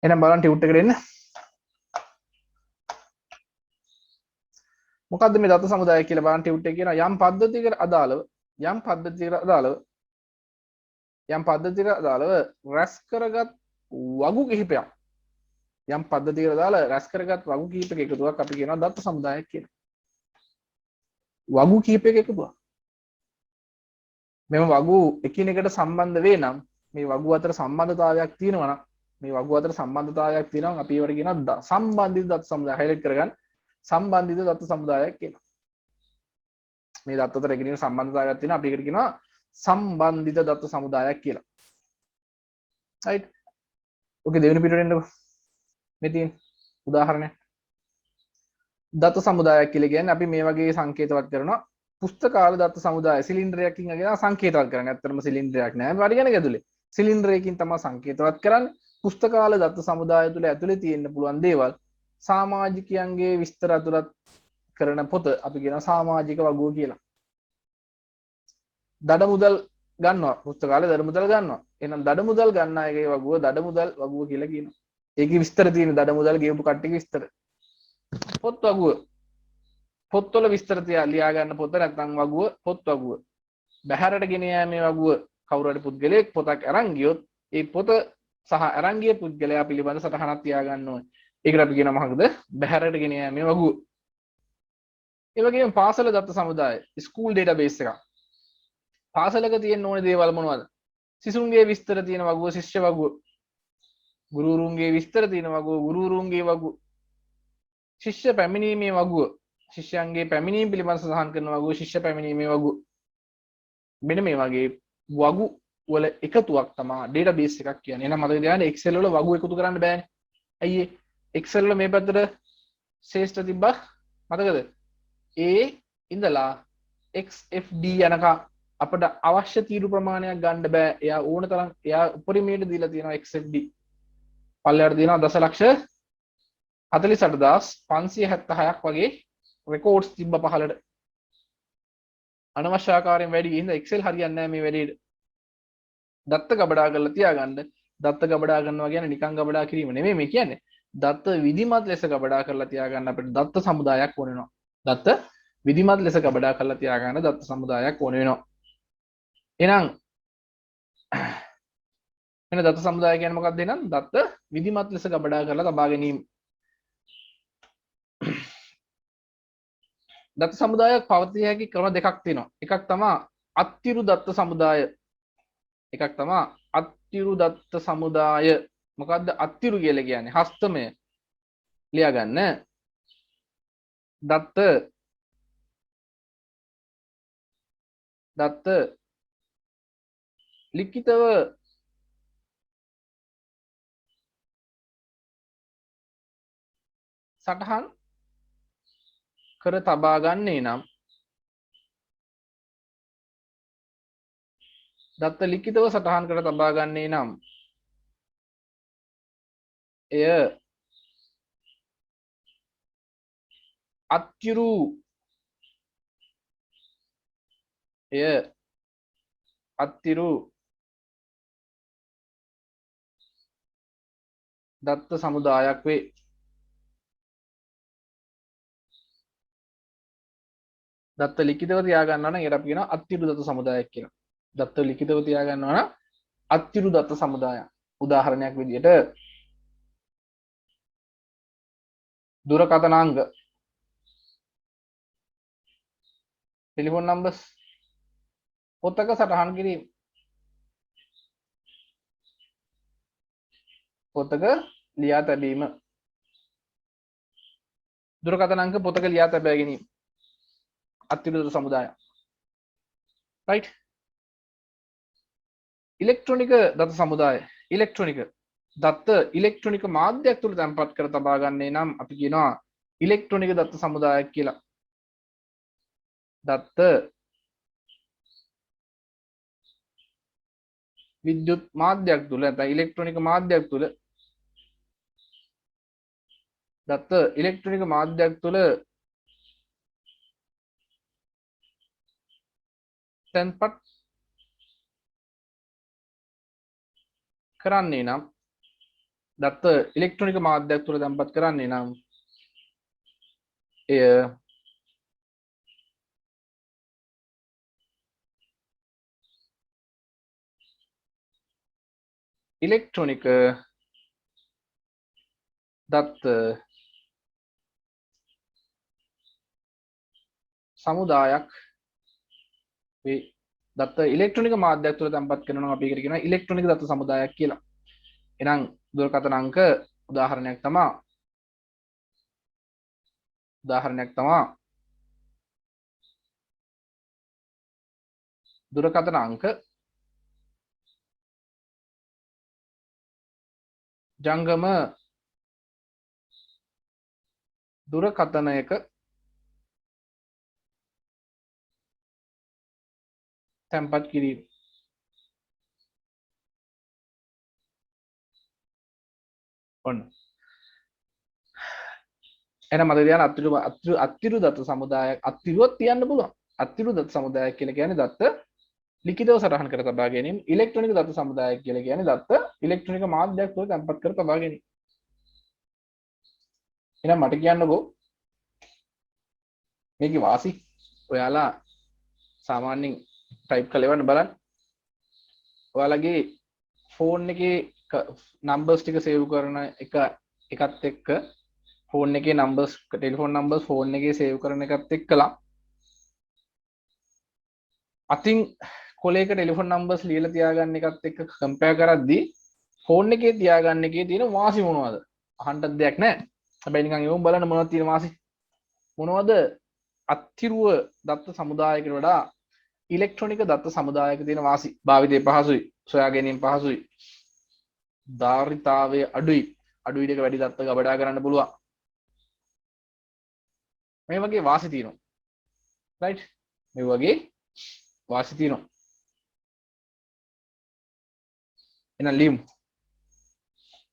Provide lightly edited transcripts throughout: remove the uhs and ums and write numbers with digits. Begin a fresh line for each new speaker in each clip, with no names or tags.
එහෙනම් බලන්න ටියුට් එකට එන්න. මොකද්ද මේ දත්ත සමුදාය කියලා බලන්න ටියුට් එකේ කියනවා යම් පද්ධතියකට අදාළව රැස් කරගත් වගු කිහිපයක් යම් පද්ධතියකට අදාළ රැස් කරගත් වගු කිහිපයක එකතුවක් අපි කියනවා දත්ත සමුදායක් කියලා. වගු කිහිපයක එකතුවක්. මෙම වගු එකිනෙකට සම්බන්ධ වේ නම් මේ වගු අතර සම්බන්ධතාවයක් තියෙනවා නම් අපි ඒවට කියනවා සම්බන්ධිත දත්ත සමුදාය. හයිලයිට් කරගන්න. සම්බන්ධිත දත්ත සමුදායක් කියනවා. මේ දත්ත අතර එකිනෙක සම්බන්ධතාවයක් තියෙනවා අපි ඒකට කියනවා සම්බන්ධිත දත්ත සමුදායක් කියලා. right. ඔකේ දෙවෙනි පිටුවට එන්නකො. මේ තියෙන උදාහරණයක්. දත්ත සමුදායක් කියලා කියන්නේ අපි මේ වගේ සංකේතවත් කරනවා. පුස්තකාල දත්ත සමුදාය සිලින්ඩරයකින් අගෙන සංකේතවත් කරන්නේ. ඇත්තටම සිලින්ඩරයක් නෑ. පරිගණක ඇතුලේ. සිලින්ඩරයකින් තමයි සංකේතවත් කරන්නේ. පුස්තකාල දත්ත සමුදාය තුළ ඇතුලේ තියෙන්න පුළුවන් දේවල් සමාජිකයන්ගේ විස්තර අතුලත් කරන පොත අපි කියනවා සමාජික වගුව කියලා. දඩ මුදල් ගන්නවා. පුස්තකාලේ දඩ මුදල් ගන්නවා. එහෙනම් දඩ මුදල් ගන්න අයගේ වගුව දඩ මුදල් වගුව කියලා කියනවා. ඒකේ විස්තර තියෙන දඩ මුදල් ගෙවපු කට්ටියගේ විස්තර. පොත් වගුව. පොත්වල විස්තර ලියා ගන්න පොත නැත්නම් වගුව පොත් වගුව. බහැරට ගෙන යෑමේ වගුව කවුරු හරි පුද්ගලයෙක් පොතක් අරන් ගියොත් ඒ පොත සහ අරන් ගිය පුද්ගලයා පිළිබඳ සටහනක් තියා ගන්න ඕනේ. ඒකට අපි කියනවා මොකක්ද? බහැරට ගෙන යෑමේ වගුව. ඒ වගේම පාසල දත්ත සමුදාය ස්කූල් ඩේටාබේස් එකක්. පාසලක තියෙන ඕනේ දේවල් මොනවද? සිසුන්ගේ විස්තර තියෙන වගුව ශිෂ්‍ය වගුව. ගුරුවරුන්ගේ විස්තර තියෙන වගුව ගුරුවරුන්ගේ වගුව. ශිෂ්‍ය පැමිණීමේ වගුව ශිෂ්‍යයන්ගේ පැමිණීම පිළිබඳ සඳහන් කරන වගුව ශිෂ්‍ය පැමිණීමේ වගුව. මෙන්න මේ වගේ වගු වල එකතුවක් තමයි ඩේටාබේස් එකක් කියන්නේ. එහෙනම් මතක තියාගන්න Excel වල වගු එකතු කරන්න බෑනේ. ඇයි ඒ? Excel වල මේ පැත්තට ශේෂ්ඨ තිබ්බා මතකද? A ඉඳලා XFD යනකම් අපිට අවශ්‍ය තීරු ප්‍රමාණයක් ගන්න බෑ. එයා ඕන තරම් එයා උපරිමයට දීලා තියෙනවා XFD. පල්ලෙහාට දිනවා දශලක්ෂ 48576ක් වගේ රෙකෝඩ්ස් තිබ්බ පහලට. අනවශ්‍ය ආකාරයෙන් වැඩි ගිහින් Excel හරියන්නේ නැහැ මේ වැඩේට. දත්ත ගබඩා කරලා තියාගන්න. දත්ත ගබඩා කරනවා කියන්නේ නිකන් ගබඩා කිරීම නෙමෙයි මේ කියන්නේ. දත්ත විධිමත් ලෙස ගබඩා කරලා තියාගන්න අපිට දත්ත සමුදායක් ඕන වෙනවා. දත්ත විධිමත් ලෙස ගබඩා කරලා තියාගන්න දත්ත සමුදායක් ඕන වෙනවා. එහෙනම් එන දත්ත සමුදාය කියන්නේ මොකක්ද එහෙනම්? දත්ත විධිමත් ලෙස ගබඩා කරලා තබා ගැනීම. දත්ත සමුදායක් පවතිය හැකි ක්‍රම දෙකක් තියෙනවා. එකක් තමයි අත්තිරු දත්ත සමුදාය. මොකද්ද අත්තිරු කියලා කියන්නේ? හස්තමය. ලියා ගන්න. දත්ත ලිඛිතව සටහන් කර තබා ගන්නේ නම් දත්ත ලිඛිතව සටහන් කර තබා ගන්නේ නම් එය අත්තිරු දත්ත සමුදායක් වේ. දත්ත ලිඛිතව තියා ගන්නවා නම් ඒකට අපි කියනවා අත්තිරු දත්ත සමුදායක් කියලා. දත්ත ලිඛිතව තියා ගන්නවා නම් අත්තිරු දත්ත සමුදායක්. උදාහරණයක් විදිහට දුරකථන අංග ටෙලිෆෝන් නම්බර්ස් පොතක සටහන් කිරීම. පොතක ලියා තැබීම. දුරකථන අංක පොතක ලියා තැබා ගැනීම. අත්තිරු දත්ත සමුදාය. right. ඉලෙක්ට්‍රොනික දත්ත සමුදාය. දත්ත ඉලෙක්ට්‍රොනික මාධ්‍යයක් තුළ තැන්පත් කර තබා ගන්නේ නම් අපි කියනවා ඉලෙක්ට්‍රොනික දත්ත සමුදායක් කියලා. දත්ත විද්‍යුත් මාධ්‍යයක් තුළ නැත්නම් ඉලෙක්ට්‍රොනික මාධ්‍යයක් තුළ තැන්පත් කරන්නේ නම් දත්ත ඉලෙක්ට්‍රොනික මාධ්‍යයක් තුළ තැන්පත් කරන්නේ නම් එය ඉලෙක්ට්‍රොනික දත්ත සමුදායක් වේ. දත්ත ඉලෙක්ට්‍රොනික මාධ්‍යයක් තුළ තැන්පත් කරනවා අපි ඒකට කියනවා ඉලෙක්ට්‍රොනික දත්ත සමුදායක් කියලා. එහෙනම් දුරකථන අංක උදාහරණයක් තමයි දුරකථන අංක ජංගම දුරකථනයක තැන්පත් කිරීම. ඔන්න එහෙනම් මතක තියාගන්න අත්තිරු දත්ත සමුදායක් අත්තිරුවක් තියන්න පුළුවන්. අත්තිරු දත්ත සමුදායක් කියලා කියන්නේ දත්ත ලිඛිතව සටහන් කර තබා ගැනීම. ඉලෙක්ට්‍රොනික දත්ත සමුදායක් කියලා කියන්නේ දත්ත ඉලෙක්ට්‍රොනික මාධ්‍යයක් තුළ තැන්පත් කර තබා ගැනීම. එහෙනම් මට කියන්නකෝ මේකේ වාසි ඔයාලා සාමාන්‍යයෙන් ටයිප් කරලා එවන්න බලන්න. ඔයාලගේ ෆෝන් එකේ නම්බර්ස් ටික සේව් කරන එකත් එක්ක ෆෝන් එකේ නම්බර්ස් ටෙලිෆෝන් නම්බර්ස් ෆෝන් එකේ සේව් කරන එකත් එක්කලා අතින් කොලේක ටෙලිෆෝන් නම්බර්ස් ලියලා තියාගන්න එකත් එක්ක කම්පෙයාර් කරද්දී ෆෝන් එකේ තියාගන්න එකේ තියෙන වාසි මොනවද? අහන්න දෙයක් නැහැ. හැබැයි නිකන් එවුම් බලන්න මොනවද තියෙන වාසි? මොනවද අත්තිරුව දත්ත සමුදායකට වඩා ඉලෙක්ට්‍රොනික දත්ත සමුදායක තියෙන වාසි? භාවිතය පහසුයි, සොයා ගැනීම පහසුයි, ධාරිතාවය අඩුයි, අඩු විදිහක වැඩි දත්ත ගබඩා කරන්න පුළුවන්. මේ වගේ වාසි තියෙනවා. රයිට්? මේ වගේ වාසි තියෙනවා. එහෙනම් ලියමු.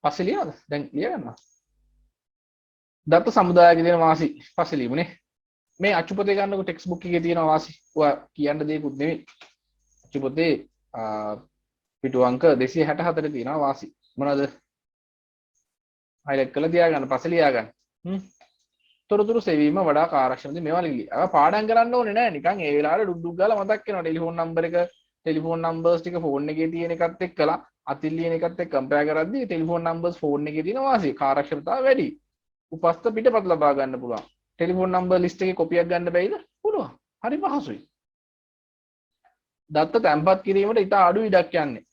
පස්සේ ලියනවද? දැන් ලිය ගන්නවා. දත්ත සමුදායක තියෙන වාසි පස්සේ ලියමුනේ. මේ අච්චුපතේ ගන්නකො ටෙක්ස්ට් බුක් එකේ තියෙන වාසි. ඔයා කියන්න දෙයක්වත් නෙමෙයි. අච්චුපතේ පිටු අංක 264 තියෙනවා වාසි. මොනවද? හයිලයිට් කරලා තියාගන්න පස්සේ ලියා ගන්න. තොරතුරු සෙවීම වඩා කාර්යක්ෂමද මේවා ලියලි. අව පාඩම් කරන්න ඕනේ නෑ. නිකන් ඒ වෙලාවට ඩුක් ඩුක් ගාලා මතක් වෙනවා. ටෙලිෆෝන් නම්බර් එක ටෙලිෆෝන් නම්බර්ස් ටික ෆෝන් එකේ තියෙන එකත් එක්කලා අතින් ලියන එකත් එක්ක කම්පෙයාර් කරද්දී ටෙලිෆෝන් නම්බර්ස් ෆෝන් එකේ තියෙන වාසිය කාර්යක්ෂමතාව වැඩි. උපස්ථ පිටපත් ලබා ගන්න පුළුවන්. ටෙලිෆෝන් නම්බර් ලිස්ට් එකේ කොපියක් ගන්න බැයිද? පුළුවන්. හරි පහසුයි. දත්ත තැන්පත් කිරීමට ඉතා අඩු ඉඩක් යන්නේ.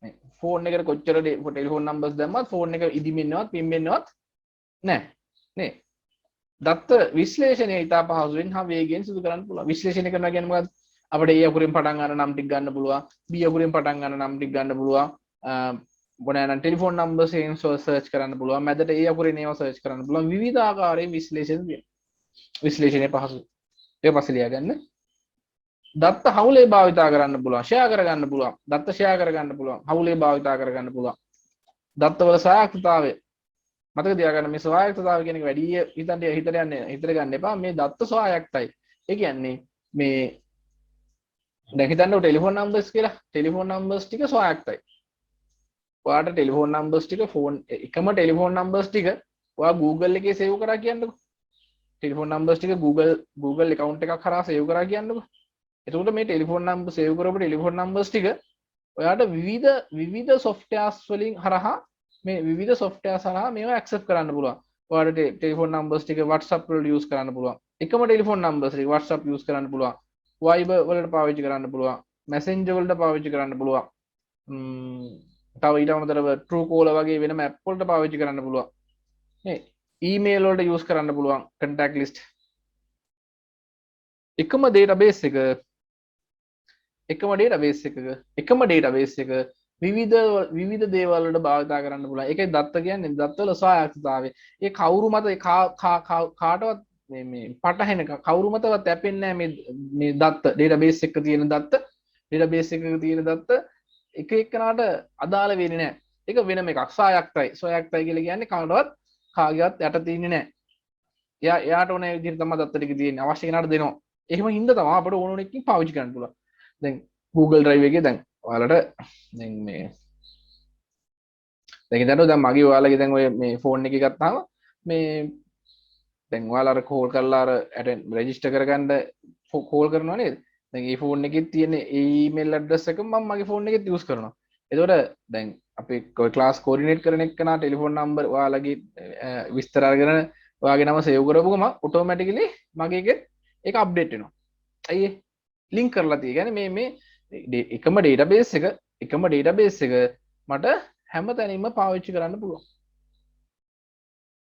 මේ ෆෝන් එකට කොච්චර ටෙලිෆෝන් නම්බර්ස් දැම්මත් ෆෝන් එක ඉදිමින්නවත් පිම්බෙන්නවත් නැහැ. නේ. දත්ත විශ්ලේෂණය ඉතා පහසුවෙන් හා වේගයෙන් සිදු කරන්න පුළුවන්. විශ්ලේෂණය කරනවා කියන්නේ මොකද්ද? අපිට A අකුරෙන් පටන් ගන්න නම් ටික ගන්න පුළුවන්. B අකුරෙන් පටන් ගන්න නම් ටික ගන්න පුළුවන්. මොනවානම් ටෙලිෆෝන් නම්බර්ස් එකෙන් සර්ච් කරන්න පුළුවන්. මැදට A අකුරෙන් ඒවා සර්ච් කරන්න පුළුවන්. විවිධ ආකාරයෙන් විශ්ලේෂණ තියෙනවා. විශ්ලේෂණය පහසුයි. ඒක පස්සේ ලියා ගන්න. දත්ත හවුලේ භාවිතා කරන්න පුළුවන්. ෂෙයා කරගන්න පුළුවන්. දත්ත ෂෙයා කරගන්න පුළුවන්. හවුලේ භාවිතා කරගන්න පුළුවන්. දත්තවල ස්වායත්තතාවය මතක තියාගන්න. මේ ස්වායත්තතාවය කියන එක වැඩි හිතට ගන්න එපා. මේ දත්ත ස්වායත්තයි. ඒ කියන්නේ මේ දැන් හිතන්න ටෙලිෆෝන් නම්බර්ස් කියලා. ටෙලිෆෝන් නම්බර්ස් ටික ස්වායත්තයි. ඔයාට ටෙලිෆෝන් නම්බර්ස් ටික ෆෝන් එකම ටෙලිෆෝන් නම්බර්ස් ටික ඔයා Google එකේ සේව් කරා කියන්නකෝ. ටෙලිෆෝන් නම්බර්ස් ටික Google account එකක් හරහා සේව් කරා කියන්නකෝ. එතකොට මේ ටෙලිෆෝන් නම්බර් සේව් කරපු ටෙලිෆෝන් නම්බර්ස් ටික ඔයාට විවිධ softwares වලින් හරහා මේ විවිධ softwares හරහා මේවා access කරන්න පුළුවන්. ඔයාට ටෙලිෆෝන් නම්බර්ස් ටික WhatsApp වල use කරන්න පුළුවන්. එකම ටෙලිෆෝන් නම්බර්ස් ටික WhatsApp use කරන්න පුළුවන්. Viber වලට පාවිච්චි කරන්න පුළුවන්. Messenger වලට පාවිච්චි කරන්න පුළුවන්. තව ඊට අමතරව Truecaller වගේ වෙනම app වලට පාවිච්චි කරන්න පුළුවන්. නේ email වලට use කරන්න පුළුවන් contact list. එකම database එක විවිධ දේවල් වලට භාවිතා කරන්න පුළුවන්. ඒකයි දත්ත කියන්නේ දත්තවල ස්වායත්තතාවය. ඒ කවුරු මත කාටවත් මේ පටහැන කවුරු මතවත් යැපෙන්නේ නැහැ මේ දත්ත database එකක තියෙන දත්ත එක එක්කනට අදාළ වෙන්නේ නැහැ. ඒක වෙනම එකක්. ස්වායත්තයි කියලා කියන්නේ කාටවත් කාගේවත් යට තියෙන්නේ නැහැ. එයාට ඕන විදිහට තමයි දත්ත ටික තියෙන්නේ. අවශ්‍ය කෙනාට දෙනවා. එහෙම හින්දා තමයි අපිට ඕන එකකින් පාවිච්චි කරන්න පුළුවන්. දැන් Google Drive එකේ දැන් ඔයාලට දැන් මේ දැන් හිතන්න දැන් මගේ ඔයාලගේ දැන් ඔය මේ ෆෝන් එකේ ගත්තාම මේ දැන් ඔයාලා අර කෝල් කරලා අර ඇටෙන් රෙජිස්ටර් කරගන්න කෝල් කරනවා නේද? දැන් මේ ෆෝන් එකේ තියෙන ඊමේල් ඇඩ්‍රස් එක මම මගේ ෆෝන් එකෙත් යූස් කරනවා. එතකොට දැන් අපි ක්ලාස් කෝඩිනේට් කරන එක්කනා ටෙලිෆෝන් නම්බර් ඔයාලගේ විස්තර අරගෙන ඔයාගේ නම සේව් කරපු ගමන් ඔටෝමැටිකලි මගේ එකෙත් ඒක අප්ඩේට් වෙනවා. අයියේ ලින්ක් කරලා තියෙන්නේ මේ එකම ඩේටාබේස් එක මට හැම තැනින්ම පාවිච්චි කරන්න පුළුවන්.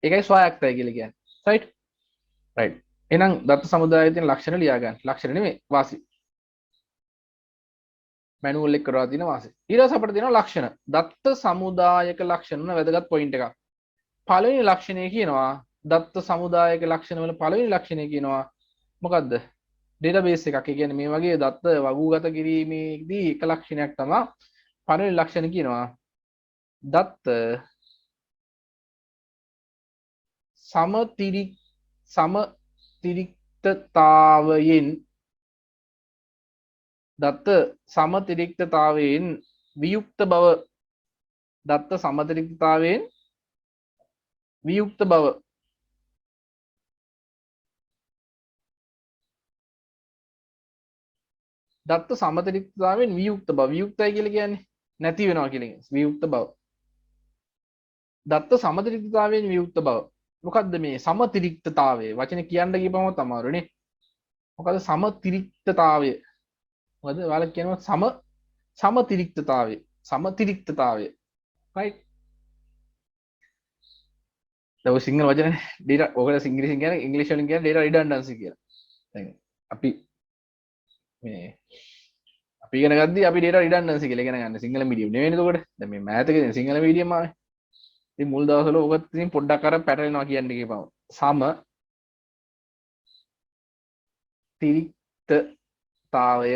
ඒකයි ස්වායත්තයි කියලා කියන්නේ. රයිට්? රයිට්. එහෙනම් දත්ත සමුදායේ තියෙන ලක්ෂණ ලියා ගන්න. ලක්ෂණ නෙමෙයි වාසි. මැනුවල් එක කරලා තියෙන වාසි. ඊට පස්සේ අපිට තියෙනවා ලක්ෂණ. දත්ත සමුදායක ලක්ෂණ වල වැදගත් පොයින්ට් එකක්. පළවෙනි ලක්ෂණය කියනවා දත්ත සමුදායක ලක්ෂණ වල පළවෙනි ලක්ෂණය කියනවා මොකද්ද? ඩේටාබේස් එකක්. ඒ කියන්නේ මේ වගේ දත්ත වගුගත කිරීමේදී එක ලක්ෂණයක් තමයි පළවෙනි ලක්ෂණ කියනවා දත්ත සමතිරික්තතාවයෙන් දත්ත සමතිරික්තතාවයෙන් වියුක්ත බව දත්ත සමතිරික්තතාවයෙන් වියුක්ත බව දත්ත සමතිරික්තතාවයෙන් වියුක්ත බව වියුක්තයි කියලා කියන්නේ නැති වෙනවා කියන එක වියුක්ත බව දත්ත සමතිරික්තතාවයෙන් වියුක්ත බව මොකද්ද මේ සමතිරික්තතාවය වචනේ කියන්න ගියපම තමයි මොකද්ද සමතිරික්තතාවය මොකද ඔයාලා කියනවා සමතිරික්තතාවය right දැන් සිංහල වචනේ data ඔකට ඉංග්‍රීසියෙන් කියන්නේ ඉංග්‍රීසි වලින් කියන්නේ data redundancy කියලා. දැන් අපි මේ අපි ඉගෙන ගද්දි අපි data redundancy කියලා ඉගෙන ගන්න සිංහල මීඩියම් නෙවෙයිනේ එතකොට. දැන් මේ මෑත් එකේ සිංහල මීඩියම් ආවේ. ඉතින් මුල් දවස්වල ඔක ඉතින් පොඩ්ඩක් අර පැටලෙනවා කියන්නේ කියපම. සමතිරික්තතාවය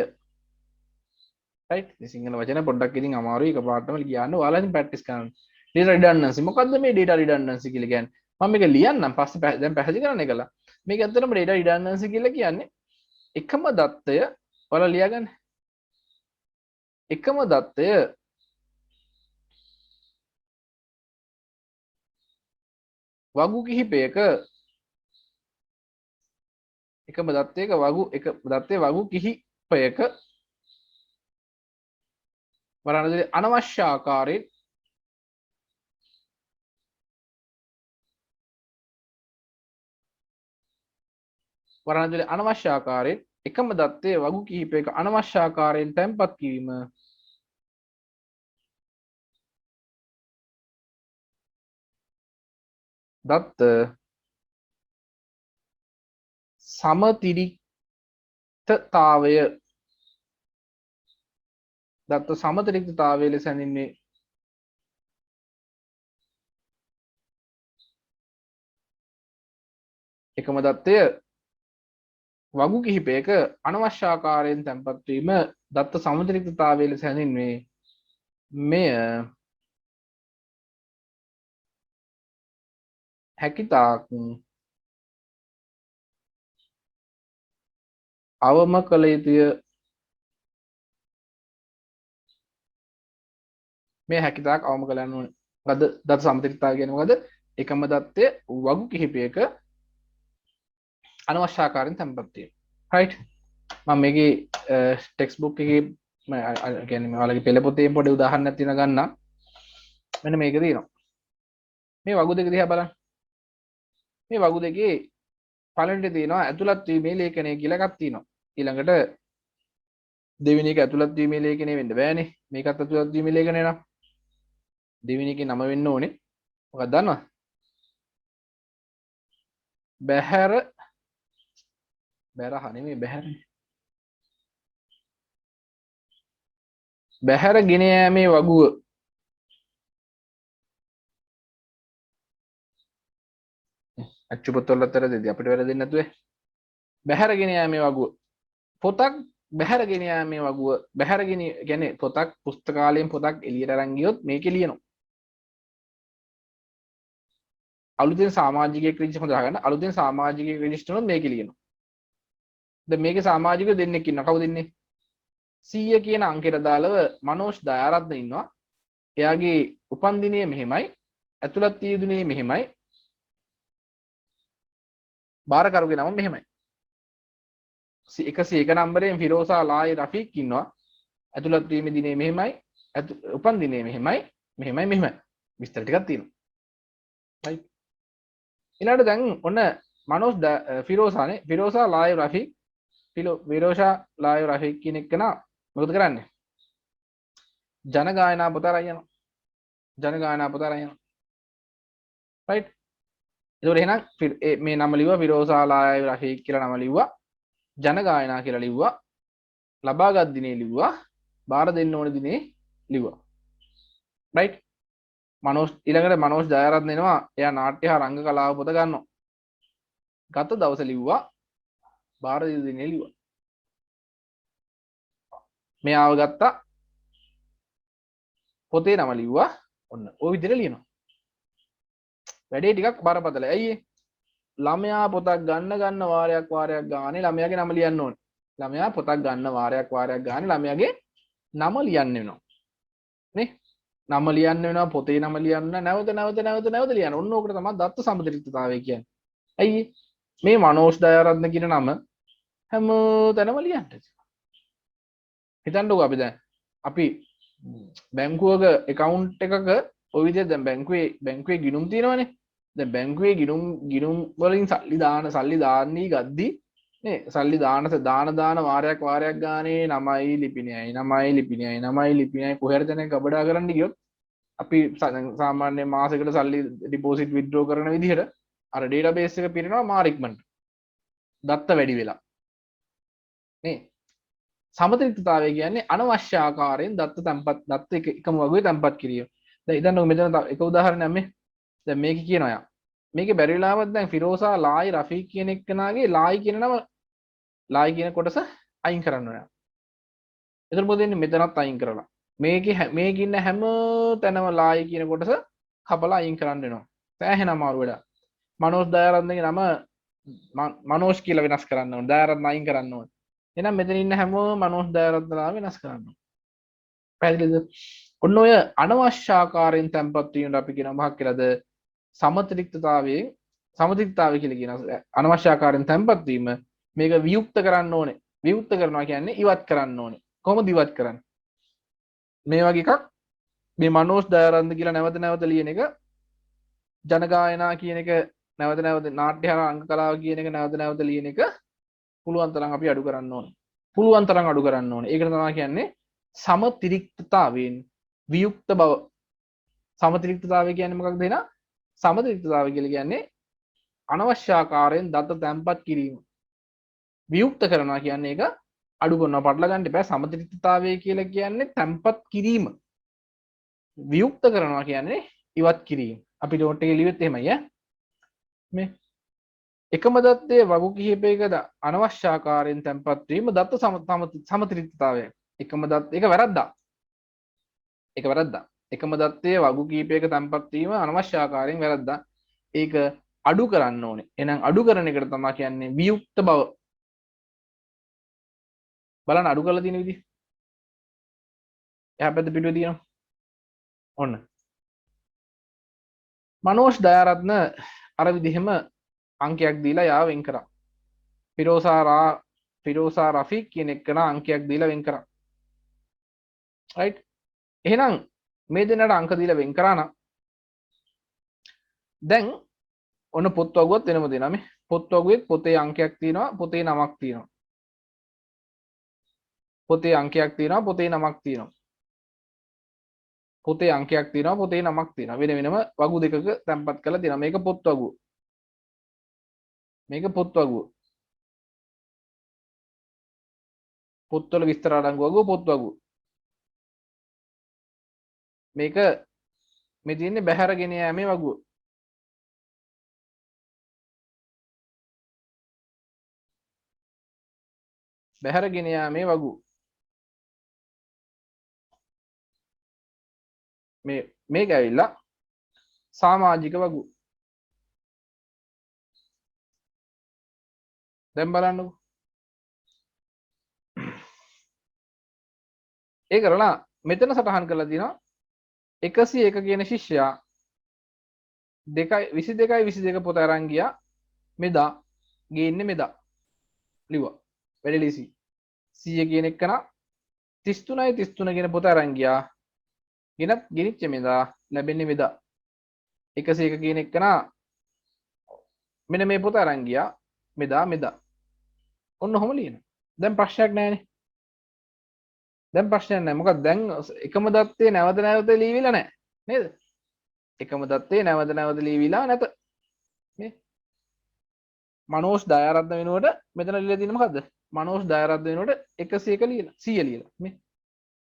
right සිංහල වචන පොඩ්ඩක් ඉතින් අමාරුයි එකපාරටම ලියන්න ඔයාලා ඉතින් ප්‍රැක්ටිස් කරන්න. data redundancy මොකද්ද මේ data redundancy කියලා කියන්නේ? මම මේක ලියන්නම් පස්සේ දැන් පැහැදිලි කරන්න එකලා. මේක ඇත්තටම data redundancy කියලා කියන්නේ එකම දත්තය ඔයාලා ලියාගන්න. එකම දත්තය වගු කිහිපයක එකම දත්තයක වගු කිහිපයක වරණදේ අනවශ්‍ය ආකාරයෙන් එකම දත්තයේ වගු කිහිපයක අනවශ්‍ය ආකාරයෙන් තැන්පත් කිරීම දත්ත සමතිරික්තතාවය ලෙස හැඳින්වේ. එකම දත්තය වගු කිහිපයක අනවශ්‍ය ආකාරයෙන් තැන්පත් වීම දත්ත සමතිරික්තතාවය ලෙස හැඳින්වේ. මෙය හැකිතාක් අවම කළ යුතුය. මේ හැකිතාක් අවම කළ යන්න ඕනේ. මොකද දත්ත සමතිරික්තතාවය කියන්නේ මොකද? එකම දත්තය වගු කිහිපයක අනවශ්‍ය ආකාරයෙන් තැන්පත් වීම. right මම මේකේ ටෙක්ස්ට් බුක් එකේ කියන්නේ ඔයාලගේ පෙළ පොතේ පොඩි උදාහරණයක් තියෙන ගන්න. මෙන්න මේක තියෙනවා. මේ වගු දෙක දිහා බලන්න. මේ වගු දෙකේ පළවෙනිට තියෙනවා ඇතුළත් වීමේ ලේඛනය කියලා එකක් තියෙනවා. ඊළඟට දෙවෙනි එක ඇතුළත් වීමේ ලේඛනය වෙන්න බෑනේ. මේකත් ඇතුළත් වීමේ ලේඛනය නම් දෙවෙනි එකේ නම වෙන්න ඕනේ. මොකක්ද දන්නවද? බහැර ගෙන යෑමේ වගුව අච්චු පොත්වල අතර දෙදී අපිට වැරදෙන්නේ නැතුවේ බහැර ගෙන යෑමේ වගුව පොතක් බහැර ගෙන යෑමේ වගුව බහැර ගෙන කියන්නේ පොතක් පුස්තකාලයෙන් පොතක් එළියට අරන් ගියොත් මේකේ ලියනවා අලුතෙන් සමාජිකයෙක් රෙජිස්ටර් හදාගන්න අලුතෙන් සමාජිකයෙක් රෙජිස්ටර් වුණොත් මේකේ ලියනවා දැන් මේකේ සමාජිකයෝ දෙන්නෙක් ඉන්නවා කවුද ඉන්නේ 100 කියන අංකයට දාලව මනෝජ් දයාරත්න ඉන්නවා එයාගේ උපන් දිනේ මෙහෙමයි ඇතුළත් වී දිනේ මෙහෙමයි බාරකරුගේ නම මෙහෙමයි 101 නම්බරයෙන් ෆිරෝසා ලායි රෆීක් ඉන්නවා ඇතුළත් වීම දිනේ මෙහෙමයි උපන් දිනේ මෙහෙමයි මෙහෙමයි මෙහෙමයි විස්තර ටිකක් තියෙනවා right ඊළඟට දැන් ඔන්න මනෝජ් ෆිරෝසානේ ෆිරෝසා ලායි රෆීක් ෆිරෝෂා ලායි රෆීක් කියන එක නා මොකද කරන්නේ ජන ගායනා පොත අරන් යනවා ජන ගායනා පොත අරන් යනවා right ඒතකොට එහෙනම් මේ නම ලිව්වා ෆිරෝසා ලායි රෆීක් කියලා නම ලිව්වා ජන ගායනා කියලා ලිව්වා ලබාගත් දිනේ ලිව්වා බාර දෙන්න ඕන දිනේ ලිව්වා right මනෝජ් ඊළඟට මනෝජ් ජයරත්න එනවා එයා නාට්‍ය හා රංග කලාව පොත ගන්නවා ගත දවස ලිව්වා බාර දෙන දිනේ ලිව්වා මෙයාව ගත්තා පොතේ නම ලිව්වා ඔන්න ওই විදිහට ලියනවා වැඩේ ටිකක් බරපතලයි ඇයි ළමයා පොතක් ගන්න වාරයක් ගානේ ළමයාගේ නම ලියන්න ඕනේ ළමයා පොතක් ගන්න වාරයක් ගානේ ළමයාගේ නම ලියන්න වෙනවා නේ නම ලියන්න වෙනවා පොතේ නම ලියන්න නැවත ලියන්න ඔන්න ඕකට තමයි දත්ත සමතුලිතතාවය කියන්නේ ඇයි මේ මනෝජ් දයාරත්න කියන නම හැම තැනම ලියන්න හිතන්නකෝ අපි දැන් අපි බැංකුවක account එකක ඔය විදිහට දැන් බැංකුවේ ගිණුම් තියෙනවනේ දැන් බැංකුවේ ගිණුම් වලින් සල්ලි දාන්නී ගද්දි නේ සල්ලි දාන වාරයක් ගානේ නමයි ලිපිනයයි කොහෙද දැන් ගබඩා කරන්න ගියොත් අපි සාමාන්‍ය මාසෙකට සල්ලි ඩිපොසිට් විත්ඩ්‍රෝ කරන විදිහට අර ඩේටාබේස් එක පිරෙනවා මාර ඉක්මනට දත්ත වැඩි වෙලා නේ සමතුලිතතාවය කියන්නේ අනවශ්‍ය ආකාරයෙන් දත්ත එකම වගේ තැම්පත් කිරීම. දැන් ඉතින් මෙතන එක උදාහරණයක් මේ. දැන් මේක කියනවා යා. මේකේ බැරි වෙලාවත් දැන් ෆිරෝසා ලායි රෆීක් කියන එක්කනාගේ ලායි කියන නම ලායි කියන කොටස අයින් කරන්න ඕන. එතකොට මොකද වෙන්නේ මෙතනත් අයින් කරලා. මේකේ ඉන්න හැම තැනම ලායි කියන කොටස කපලා අයින් කරන්න වෙනවා. සෑහෙන අමාරු වැඩක්. මනෝජ් දයාරත්නගේ නම මනෝජ් කියලා වෙනස් කරන්න ඕන. දයාරත්න අයින් කරන්න ඕන. එහෙනම් මෙතන ඉන්න හැමෝම මනෝජ් දයාරත්නලා වෙනස් කරන්න ඕන. පැහැදිලිද? ඔන්න ඔය අනවශ්‍ය ආකාරයෙන් තැම්පත් වීමට අපි කියන මොකක් කියලාද? සමතුලිතතාවය කියලා කියනවා. අනවශ්‍ය ආකාරයෙන් තැම්පත් වීම මේක වියුක්ත කරන්න ඕනේ. වියුක්ත කරනවා කියන්නේ ඉවත් කරන්න ඕනේ. කොහොමද ඉවත් කරන්නේ? මේ වගේ එකක් මේ මනෝජ් දයාරත්න කියලා නැවත ලියන එක ජනගායනා කියන එක නැවත නාට්‍ය හා අංග කලාව කියන එක නැවත ලියන එක පුළුවන් තරම් අපි අඩු කරන්න ඕනේ. පුළුවන් තරම් අඩු කරන්න ඕනේ. ඒකට තමයි කියන්නේ සමතිරික්තතාවයෙන් වියුක්ත බව. සමතිරික්තතාවය කියන්නේ මොකක්ද එහෙනම්? සමතිරික්තතාවය කියලා කියන්නේ අනවශ්‍ය ආකාරයෙන් දත්ත තැම්පත් කිරීම. වියුක්ත කරනවා කියන්නේ ඒක අඩු කරනවා. පටල ගන්න එපා. සමතිරික්තතාවය කියලා කියන්නේ තැම්පත් කිරීම. වියුක්ත කරනවා කියන්නේ ඉවත් කිරීම. අපි නෝට් එකේ ලියුවෙත් එහෙමයි ඈ. මේ එකම දත්තයේ වගු කිහිපයකද අනවශ්‍ය ආකාරයෙන් තැන්පත් වීම දත්ත සමතුලිතතාවය. එකම දත්ත ඒක වැරද්දා. එකම දත්තයේ වගු කිහිපයක තැන්පත් වීම අනවශ්‍ය ආකාරයෙන් වැරද්දා. ඒක අඩු කරන්න ඕනේ. එහෙනම් අඩු කරන එකට තමයි කියන්නේ වියුක්ත බව. බලන්න අඩු කරලා තියෙන විදිහ. එහා පැත්ත පිටුවේ තියෙනවා. ඔන්න. මනෝජ් දයාරත්න අර විදිහම අංකයක් දීලා යාව වෙන් කරා. ෆිරෝසා රෆීක් කියන එක්කන අංකයක් දීලා වෙන් කරා. right? එහෙනම් මේ දෙන්නට අංක දීලා වෙන් කරා නම් දැන් ඔන්න පොත් වගුවත් වෙනම දෙනවා මේ. පොත් වගුවේ පොතේ අංකයක් තියෙනවා, පොතේ නමක් තියෙනවා. පොතේ අංකයක් තියෙනවා, පොතේ නමක් තියෙනවා. පොතේ අංකයක් තියෙනවා, පොතේ නමක් තියෙනවා. වෙන වෙනම වගු දෙකක තැම්පත් කරලා තියෙනවා. මේක පොත් වගුව. මේක පොත් වගුව. පොත්වල විස්තර අඩංගු වගුව පොත් වගුව. මේක මේ තියෙන්නේ බැහැර ගෙන යෑමේ වගුව. බැහැර ගෙන යාමේ වගුව. මේක ඇවිල්ලා සමාජික වගුව. දැන් බලන්නකෝ. ඒ කරලා මෙතන සටහන් කරලා තියෙනවා 101 කියන ශිෂ්‍යයා 22 පොත අරන් ගියා මෙදා ගේන්නේ මෙදා ලිව්වා වැඩි ලීසි 100 කියන එකන 33 කියන පොත අරන් ගියා ගෙනත් ගෙනිච්ච මෙදා ලැබෙන්නේ මෙදා 101 කියන එකන මෙන්න මේ පොත අරන් ගියා මෙදා ඔන්න ඔහොම ලියන දැන් ප්‍රශ්නයක් නැහැනේ දැන් ප්‍රශ්නයක් නැහැ මොකද දැන් එකම දත්තේ නැවත නැවත ලියවිලා නැහැ නේද එකම දත්තේ නැවත නැවත ලියවිලා නැත නේ මනෝජ් දයාරත්න වෙනුවට මෙතන ලියලා තියෙන්නේ මොකද්ද මනෝජ් දයාරත්න වෙනුවට 101 ලියලා 100 ලියලා මේ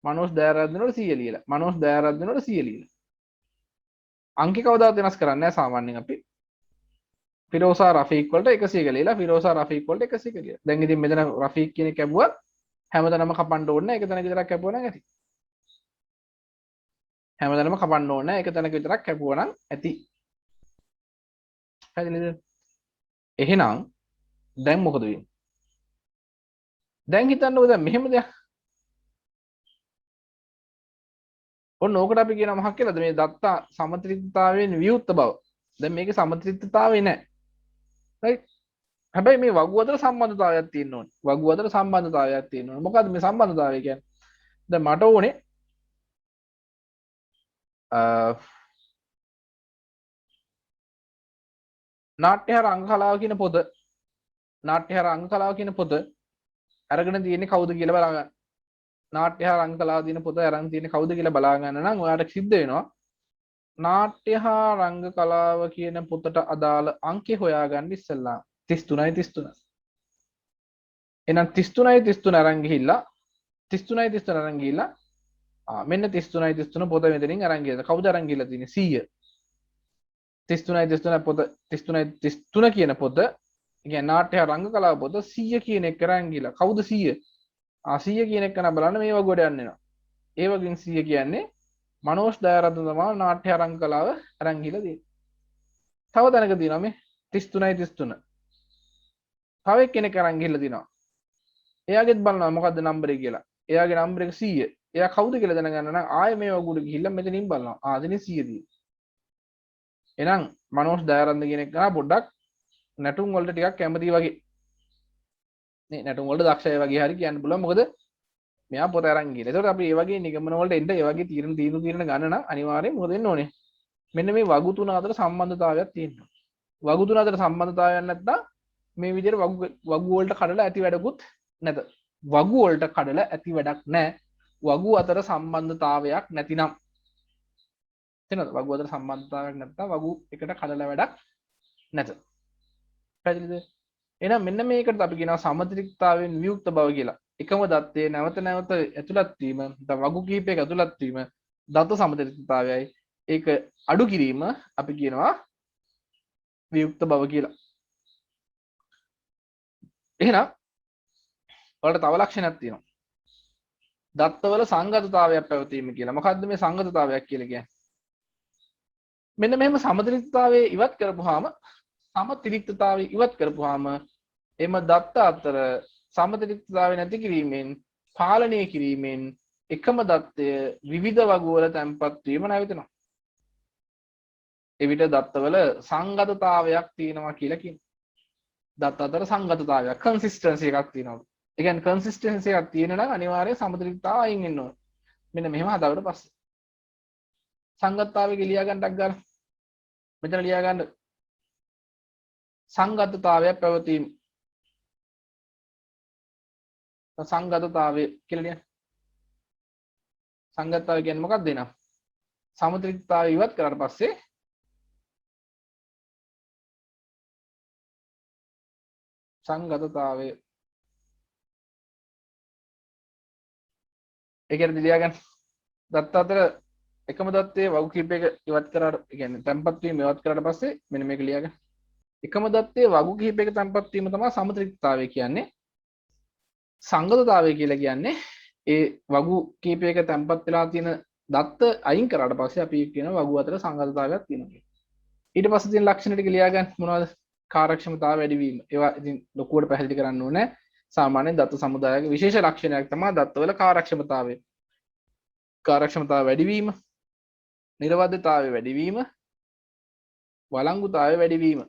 මනෝජ් දයාරත්න වෙනුවට 100 ලියලා මනෝජ් දයාරත්න වෙනුවට 100 ලියලා අංක කවදාවත් වෙනස් කරන්නේ නැහැ සාමාන්‍යයෙන් අපි ෆිරෝසා රෆීක් වලට 100 ලියලා ෆිරෝසා රෆීක් වලට 100 ලියලා දැන් ඉතින් මෙතන රෆීක් කියන එක කැපුවා හැමතැනම කපන්න ඕනේ නැහැ එක තැනක විතරක් කැපුවා නම් ඇති හැමතැනම කපන්න ඕනේ නැහැ එක තැනක විතරක් කැපුවා නම් ඇති හරිද එහෙනම් දැන් මොකද වෙන්නේ දැන් හිතන්නකෝ දැන් මෙහෙම දෙයක් ඔන්න ඕකට අපි කියනවා මොකක් කියලාද මේ දත්තා සමතුලිතතාවයෙන් වියුක්ත බව දැන් මේකේ සමතුලිතතාවය නැහැ right හැබැයි මේ වගු අතර සම්බන්ධතාවයක් තියෙන්න ඕනේ වගු අතර සම්බන්ධතාවයක් තියෙන්න ඕනේ මොකද්ද මේ සම්බන්ධතාවය කියන්නේ දැන් මට ඕනේ නාට්‍යහාර අංග කලාව කියන පොත නාට්‍යහාර අංග කලාව කියන පොත අරගෙන තියෙන්නේ කවුද කියලා බලා ගන්න නාට්‍යහාර අංග කලාව තියෙන පොත අරන් තියෙන්නේ කවුද කියලා බලා ගන්න නම් ඔයාලට සිද්ධ වෙනවා නාට්‍යහාර අංග කලාව කියන පොතට අදාළ අංකේ හොයාගන්න ඉස්සෙල්ලා 33 එහෙනම් 33 අරන් ගිහිල්ලා 33 අරන් ගිහිල්ලා මෙන්න 33 පොත මෙතනින් අරන් ගියද කවුද අරන් ගිහිල්ලා තියෙන්නේ 100 33 පොත 33 කියන පොත කියන්නේ නාට්‍යහාර අංග කලාව පොත 100 කියන එක අරන් ගිහිල්ලා කවුද 100 100 කියන එක නා බලන්න මේ වගුවට යන්න වෙනවා ඒ වගේම 100 කියන්නේ මනෝජ් දයාරත්න තමයි නාට්‍යහාර අංග කලාව අරන් ගිහිල්ලා තියෙන්නේ තව තැනක තියෙනවා මේ 33 තව එක්කෙනෙක් අරන් ගිහිල්ලා තිනවා. එයාගෙත් බලනවා මොකද්ද නම්බරේ කියලා. එයාගේ නම්බර එක 100. එයා කවුද කියලා දැනගන්න නම් ආයෙ මේ වගුඩ ගිහිල්ලා මෙතනින් බලනවා. ආදෙනේ 100 දී. එහෙනම් මනෝජ් දයාරත්න කියන එක ගා පොඩ්ඩක් නැටුම් වලට ටිකක් කැමති වගේ. නේ නැටුම් වලට දක්ෂයි වගේ හරි කියන්න පුළුවන්. මොකද මෙයා පොත අරන් ගිහලා. ඒකට අපි මේ වගේ නිගමන වලට එන්න ඒ වගේ තීරණ ගන්න නම් අනිවාර්යයෙන් මොකද වෙන්න ඕනේ? මෙන්න මේ වගු තුන අතර සම්බන්ධතාවයක් තියෙනවා. වගු තුන අතර සම්බන්ධතාවයක් නැත්නම් මේ විදිහට වගු වලට කඩලා ඇති වැඩකුත් නැත. වගු වලට කඩලා ඇති වැඩක් නැහැ. වගු අතර සම්බන්ධතාවයක් නැතිනම්. තේනවද? වගු අතර සම්බන්ධතාවයක් නැත්නම් වගු එකට කඩලා වැඩක් නැත. පැහැදිලිද? එහෙනම් මෙන්න මේකට අපි කියනවා සමතුලිතතාවයෙන් වියුක්ත බව කියලා. එකම දත්තේ නැවත නැවත ඇතුළත් වීම, වගු කිහිපයක ඇතුළත් වීම දත්ත සමතුලිතතාවයයි. ඒක අඩු කිරීම අපි කියනවා වියුක්ත බව කියලා. එහෙනම් වලට තව ලක්ෂණයක් තියෙනවා. දත්තවල සංගතතාවයක් පැවතීම කියලා. මොකද්ද මේ සංගතතාවයක් කියලා කියන්නේ? මෙන්න මෙහෙම සමතුලිතතාවයේ ඉවත් කරපුවාම සමතුලිතතාවය ඉවත් කරපුවාම එම දත්ත අතර සමතුලිතතාවය නැති කිරීමෙන් පාලනය කිරීමෙන් එකම දත්තය විවිධ වගු වල තැන්පත් වීම නැවතෙනවා. එවිට දත්තවල සංගතතාවයක් තියෙනවා කියලා කියනවා. දත්ත අතර සංගතතාවයක් කන්සිස්ටන්සි එකක් තියෙනවා. ඒ කියන්නේ කන්සිස්ටන්සි එකක් තියෙන නම් අනිවාර්යයෙන් සමතුලිතතාවය අයින් වෙන්න ඕනේ. මෙන්න මෙහෙම හදාවට පස්සේ සංගතතාවය ලියා ගන්නක් ගන්න. මෙතන ලියා ගන්න සංගතතාවයක් පැවතීම. සංගතතාවය කියලා ලියන්න. සංගතතාවය කියන්නේ මොකක්ද එනවා? සමතුලිතතාවය ඉවත් කරාට පස්සේ සංගතතාවය ඒ කියන්නේ ලියා ගන්න. දත්ත අතර එකම දත්තේ වගු කිහිපයක ඉවත් කරාට ඒ කියන්නේ තැන්පත් වීම ඉවත් කරාට පස්සේ මෙන්න මේක ලියා ගන්න. එකම දත්තේ වගු කිහිපයක තැන්පත් වීම තමයි සමතුලිතතාවය කියන්නේ. සංගතතාවය කියලා කියන්නේ ඒ වගු කිහිපයක තැන්පත් වෙලා තියෙන දත්ත අයින් කරාට පස්සේ අපි කියන වගු අතර සංගතතාවයක් තියෙනවා කියලා. ඊට පස්සේ තියෙන ලක්ෂණ ටික ලියා ගන්න මොනවද? කාර්යක්ෂමතාව වැඩි වීම. ඒවා ඉතින් ලොකුවට පැහැදිලි කරන්න ඕනේ. සාමාන්‍යයෙන් දත්ත සමුදායක විශේෂ ලක්ෂණයක් තමයි දත්තවල කාර්යක්ෂමතාවය. කාර්යක්ෂමතාව වැඩි වීම. නිර්වද්‍යතාවය වැඩිවීම වළංගුතාවය වැඩිවීම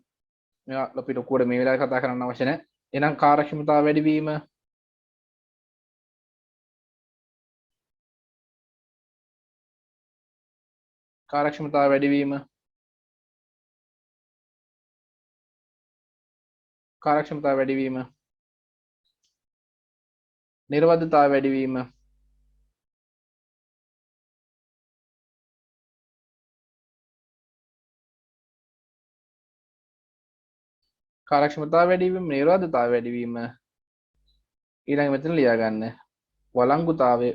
මේවා අපි ලොකුවට මේ වෙලාවේ කතා කරන්න අවශ්‍ය නැහැ. එහෙනම් කාර්යක්ෂමතාව වැඩිවීම කාර්යක්ෂමතාව වැඩිවීම කාර්යක්ෂමතාව වැඩිවීම නිර්වද්‍යතාවය වැඩිවීම කාර්යක්ෂමතාව වැඩිවීම නිර්වද්‍යතාවය වැඩිවීම ඊළඟ මෙතන ලියා ගන්න වළංගුතාවය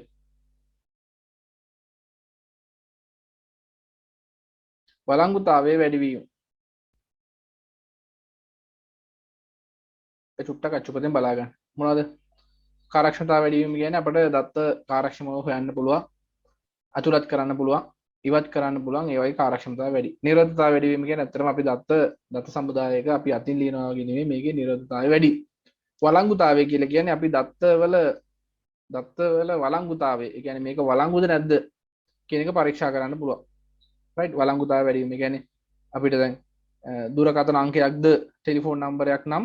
වළංගුතාවය වැඩිවීම ඒ චුට්ටක් අච්චුපතෙන් බලා ගන්න මොනවද කාර්යක්ෂමතාව වැඩිවීම කියන්නේ අපිට දත්ත කාර්යක්ෂමව හොයන්න පුළුවන් අතුලත් කරන්න පුළුවන් ඉවත් කරන්න පුළුවන් ඒ වගේ කාර්යක්ෂමතාව වැඩි නිරෝධතාව වැඩිවීම කියන්නේ ඇත්තටම අපි දත්ත සමුදායක අපි අතින් ලියනවා වගේ නෙමෙයි මේකේ නිරෝධතාවය වැඩි වළංගුතාවය කියලා කියන්නේ අපි දත්තවල වළංගුතාවය ඒ කියන්නේ මේක වළංගුද නැද්ද කියන එක පරීක්ෂා කරන්න පුළුවන් රයිට් වළංගුතාවය වැඩිවීම කියන්නේ අපිට දැන් දුරකථන අංකයක්ද ටෙලිෆෝන් නම්බරයක් නම්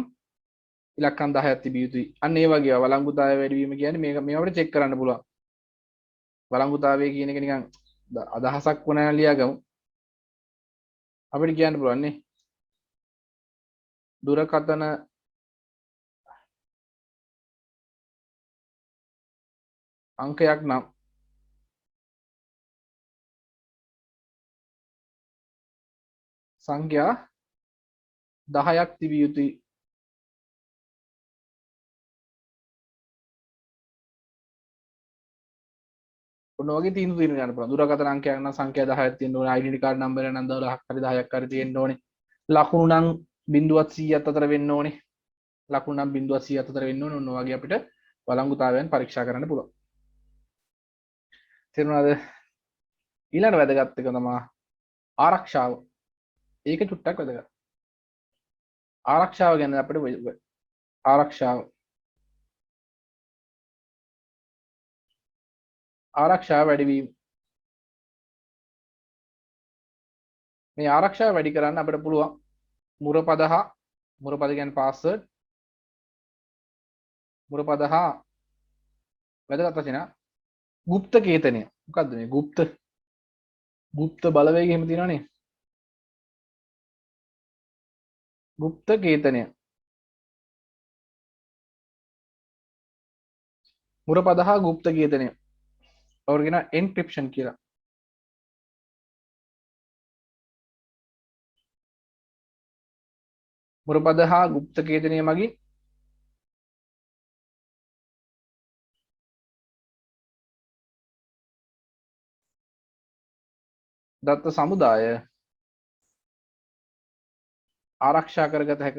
ඉලක්කම් 10ක් තිබිය යුතුයි අන්න ඒ වගේ වළංගුතාවය වැඩිවීම කියන්නේ මේක අපිට චෙක් කරන්න පුළුවන් වළංගුතාවය කියන එක නිකන් අදහසක් වුණා ලියාගමු අපිට කියන්න පුළුවන් නේ දුරකථන අංකයක් නම් සංඛ්‍යා 10ක් තිබිය යුතුයි ඔන්න වගේ තීන්දුව తీරන ගන්න පුළුවන් දුරකථන අංකයක් නම් සංඛ්‍යා 10ක් තියෙන්න ඕනේ ඩෙන්ටිටි කාඩ් නම්බර් එක නම් 12ක් හරි 10ක් හරි තියෙන්න ඕනේ ලකුණු නම් 0.100ක් අතර වෙන්න ඕනේ ලකුණු නම් 0.100ක් අතර වෙන්න ඕනේ ඔන්න වගේ අපිට වළංගුතාවයන් පරීක්ෂා කරන්න පුළුවන් තේරුණාද ඊළඟ වැදගත් එක තමයි ආරක්ෂාව ඒක චුට්ටක් වැදගත් ආරක්ෂාව ගැන අපිට ආරක්ෂාව වැඩිවීම මේ ආරක්ෂාව වැඩි කරන්න අපිට පුළුවන් මුරපද කියන්නේ පාස්වර්ඩ් මුරපද හා වැදගත් වශයෙන් গুপ্ত කේතනය මොකද්ද මේ গুপ্ত බලවේගය එහෙම තියෙනවනේ গুপ্ত කේතනය මුරපද හා গুপ্ত කේතනය ඔවුන් කියන එන්ක්‍රිප්ෂන් කියලා මුරපද හා গুপ্ত කේතනය මගින් දත්ත සමුදාය ආරක්ෂා කරගත හැක